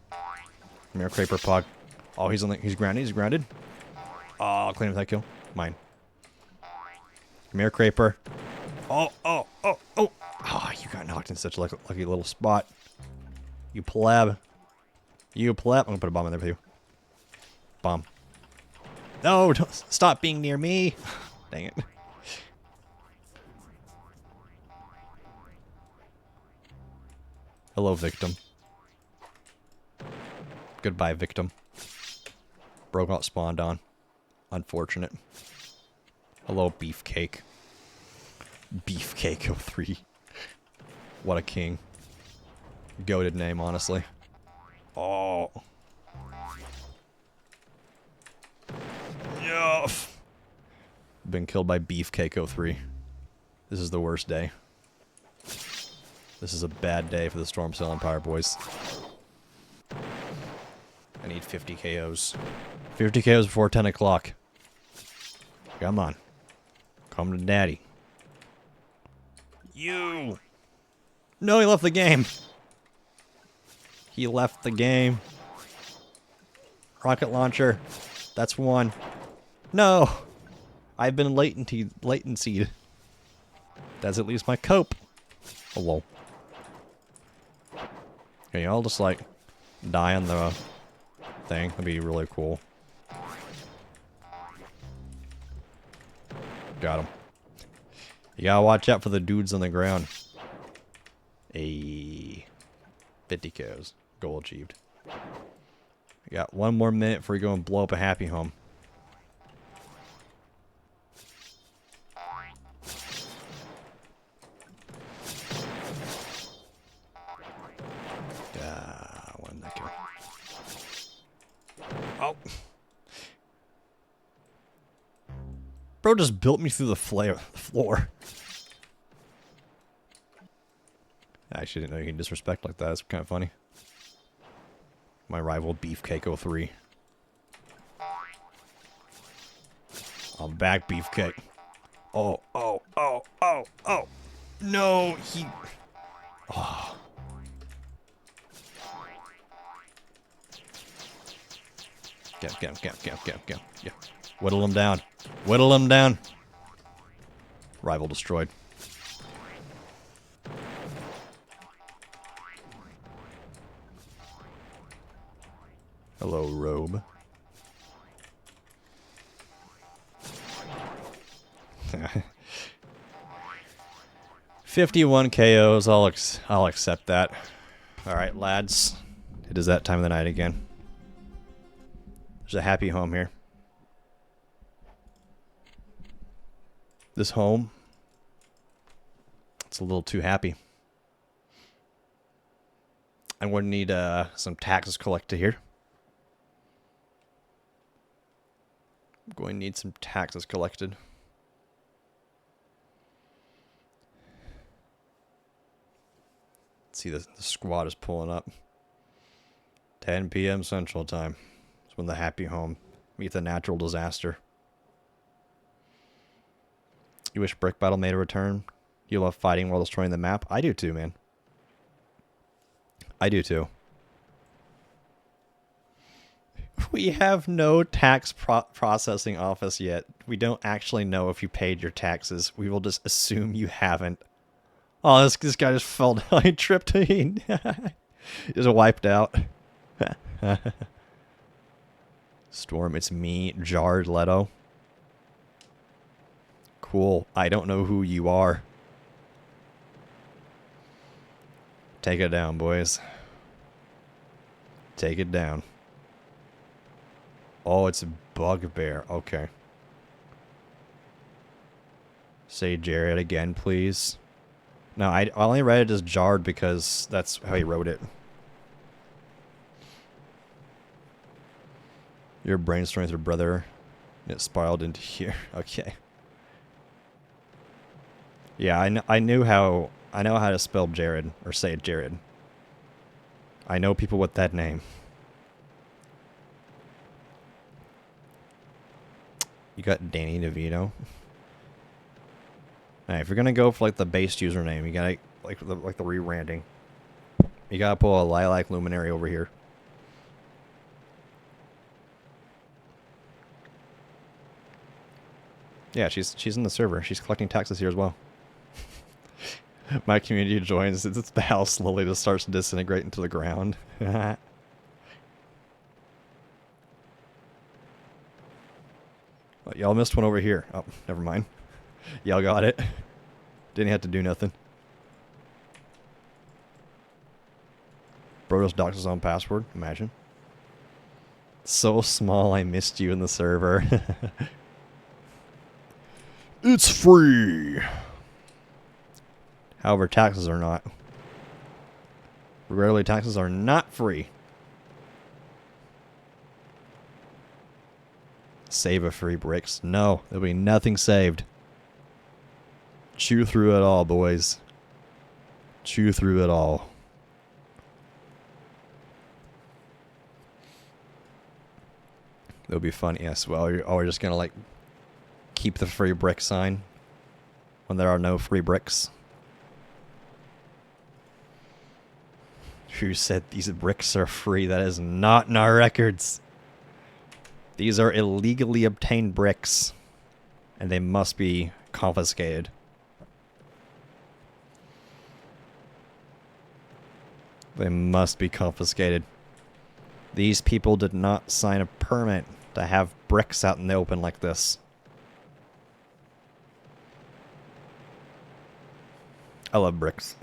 Come here, Creeper Pog. Oh, he's grounded. He's grounded. Oh, I'll clean up that kill. Mine. Come here, Creeper. Oh, oh, oh, oh. Oh, you got knocked in such a lucky little spot. You pleb. You pleb. I'm gonna put a bomb in there for you. Bomb. No, don't stop being near me. Dang it. Hello, victim. Goodbye, victim. Bro got spawned on. Unfortunate. Hello, Beefcake. Beefcake 03. What a king. Goated name, honestly. Oh. Yeah. Been killed by Beefcake 03. This is the worst day. This is a bad day for the Storm Cell Empire, boys. I need 50 KOs. 50 KOs before 10 o'clock. Come on. Come to daddy. You! No, he left the game. He left the game. Rocket launcher. That's one. No! I've been latencied. That's at least my cope. Oh, whoa. Okay, I'll just, like, die on the thing. That'd be really cool. Got him. You gotta watch out for the dudes on the ground. 50 KOs. Goal achieved. We got one more minute before we go and blow up a happy home. One that kill. Oh. Bro just built me through the floor. I actually didn't know you can disrespect like that. That's kind of funny. My rival Beefcake 03. I'm back, Beefcake. Oh, oh, oh, oh, oh. No, he... Oh. Get him. Yeah. Whittle him down. Whittle him down. Rival destroyed. Hello, Robe. 51 KOs. I'll accept that. All right, lads. It is that time of the night again. There's a happy home here. This home, it's a little too happy. I'm going to need some taxes collected here. I'm going to need some taxes collected. Let's see, the squad is pulling up. 10 p.m. Central Time. It's when the happy home meets a natural disaster. You wish Brick Battle made a return? You love fighting while destroying the map? I do too, man. I do too. We have no tax processing office yet. We don't actually know if you paid your taxes. We will just assume you haven't. Oh, this guy just fell down. He tripped. He just wiped out. Storm, it's me, Jared Leto. Cool. I don't know who you are. Take it down, boys. Take it down. Oh, it's a bugbear. Okay. Say Jared again, please. No, I only read it as Jarred because that's how he wrote it. Your brainstorming with your brother. It spiraled into here. Okay. Yeah, I know how to spell Jared or say Jared. I know people with that name. You got Danny DeVito. Alright, if you're gonna go for like the base username, you gotta like the rebranding. You gotta pull a Lilac Luminary over here. Yeah, she's in the server. She's collecting taxes here as well. My community joins. It's the house slowly just starts to disintegrate into the ground. Y'all missed one over here. Oh, never mind. Y'all got it. Didn't have to do nothing. Bro just doxed his own password. Imagine. So small, I missed you in the server. It's free. However, taxes are not. Rarely, taxes are not free. Save a free bricks. No, there'll be nothing saved. Chew through it all, boys. Chew through it all. It'll be fun. Yes, well, we're just gonna like keep the free brick sign when there are no free bricks. Who said these bricks are free? That is not in our records. These are illegally obtained bricks, and they must be confiscated. They must be confiscated. These people did not sign a permit to have bricks out in the open like this. I love bricks.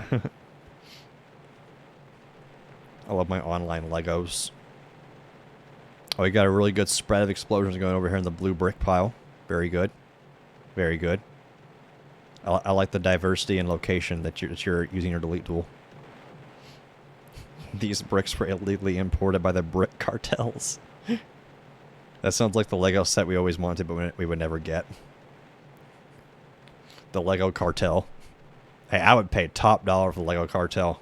I love my online Legos. Oh, we got a really good spread of explosions going over here in the blue brick pile. Very good. Very good. I like the diversity and location that you're using your delete tool. These bricks were illegally imported by the brick cartels. That sounds like the Lego set we always wanted, but we would never get. The Lego cartel. Hey, I would pay top dollar for the Lego cartel.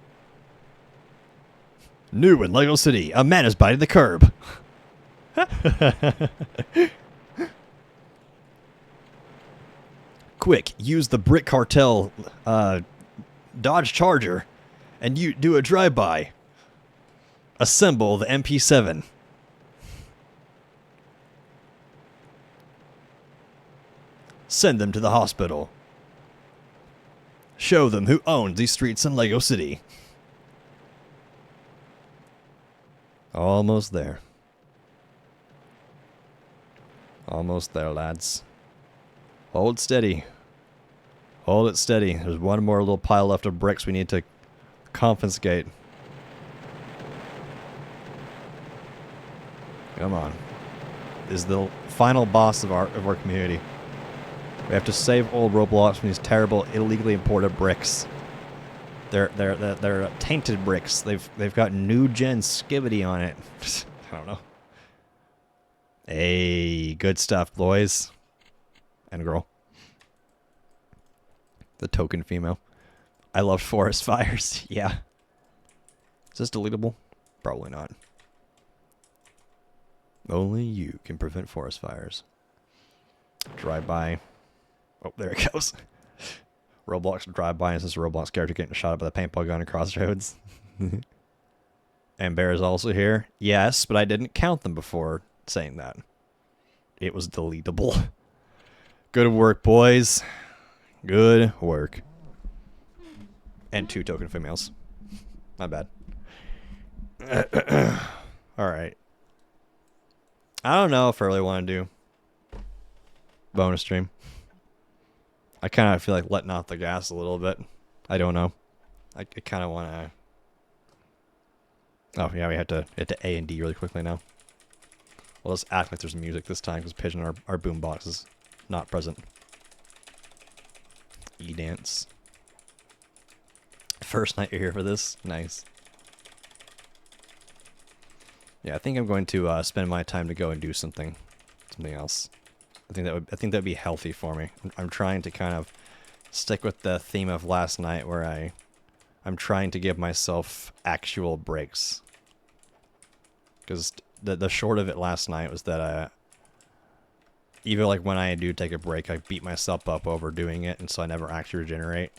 New in Lego City, a man is biting the curb. Quick, use the Brick Cartel Dodge Charger and you do a drive-by. Assemble the MP7. Send them to the hospital. Show them who owns these streets in Lego City. Almost there. Almost there, lads. Hold steady. Hold it steady. There's one more little pile left of bricks we need to confiscate. Come on. This is the final boss of our community. We have to save old Roblox from these terrible, illegally imported bricks. They're tainted bricks. They've got new gen skibbity on it. I don't know. Hey, good stuff, boys and girl. The token female. I love forest fires. Yeah. Is this deletable? Probably not. Only you can prevent forest fires. Drive by. Oh, there it goes. Roblox drive by, and it's this Roblox character getting shot up with a paintball gun across roads. And Bear is also here. Yes, but I didn't count them before saying that. It was deletable. Good work, boys. Good work. And 2 token females. My bad. Alright. I don't know if I really want to do bonus stream. I kind of feel like letting off the gas a little bit. I don't know. I kind of want to... Oh, yeah, we have to A and D really quickly now. Well, let's act like there's music this time, because Pigeon, our boombox, is not present. E-dance. First night you're here for this? Nice. Yeah, I think I'm going to spend my time to go and do something else. I think that'd be healthy for me. I'm trying to kind of stick with the theme of last night, where I'm trying to give myself actual breaks. Because the short of it last night was that even like when I do take a break, I beat myself up overdoing it, and so I never actually regenerate.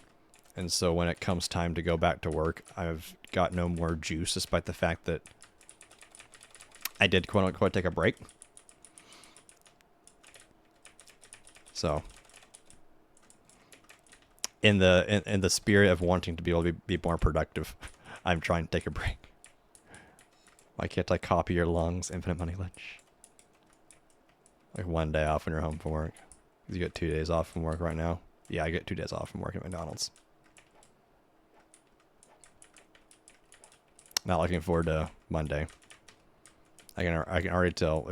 And so when it comes time to go back to work, I've got no more juice, despite the fact that I did quote unquote take a break. So in the spirit of wanting to be able to be more productive, I'm trying to take a break. Why can't I copy your lungs, Infinite Money Lich? Like 1 day off when you're home from work. You get 2 days off from work right now. Yeah, I get 2 days off from work at McDonald's. Not looking forward to Monday. I can already tell.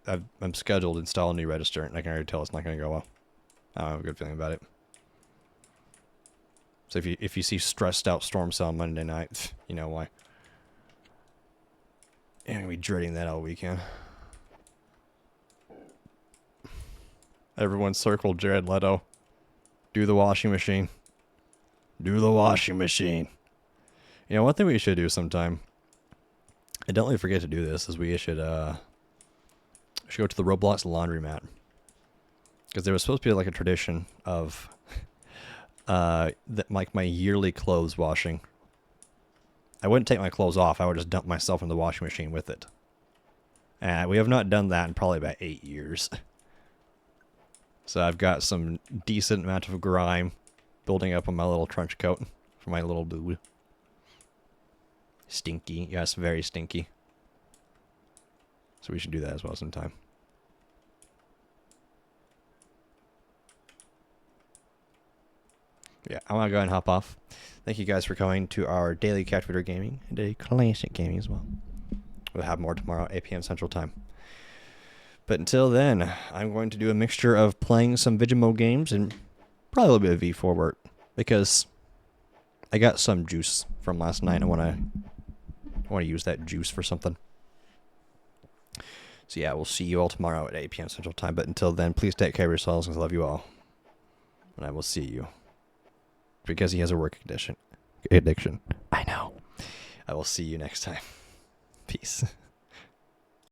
Like, I'm scheduled to install a new register, and I can already tell it's not going to go well. I don't have a good feeling about it. So if you see stressed out Storm Cell on Monday night, you know why. I'm going to be dreading that all weekend. Everyone circle Jared Leto. Do the washing machine. Do the washing machine. You know, one thing we should do sometime, and don't really forget to do this, is we should go to the Roblox laundromat. Because there was supposed to be like a tradition of like my yearly clothes washing. I wouldn't take my clothes off. I would just dump myself in the washing machine with it. And we have not done that in probably about 8 years. So I've got some decent amount of grime building up on my little trench coat for my little dude. Stinky. Yes, very stinky. So we should do that as well sometime. Yeah, I'm going to go ahead and hop off. Thank you guys for coming to our daily Captivator Gaming and daily Classic Gaming as well. We'll have more tomorrow, 8 p.m. Central Time. But until then, I'm going to do a mixture of playing some Vigimo games and probably a little bit of V4 work, because I got some juice from last night. I want to use that juice for something. So yeah, we'll see you all tomorrow at 8 p.m. Central Time. But until then, please take care of yourselves, because I love you all. And I will see you. Because he has a work addiction. I know. I will see you next time. Peace.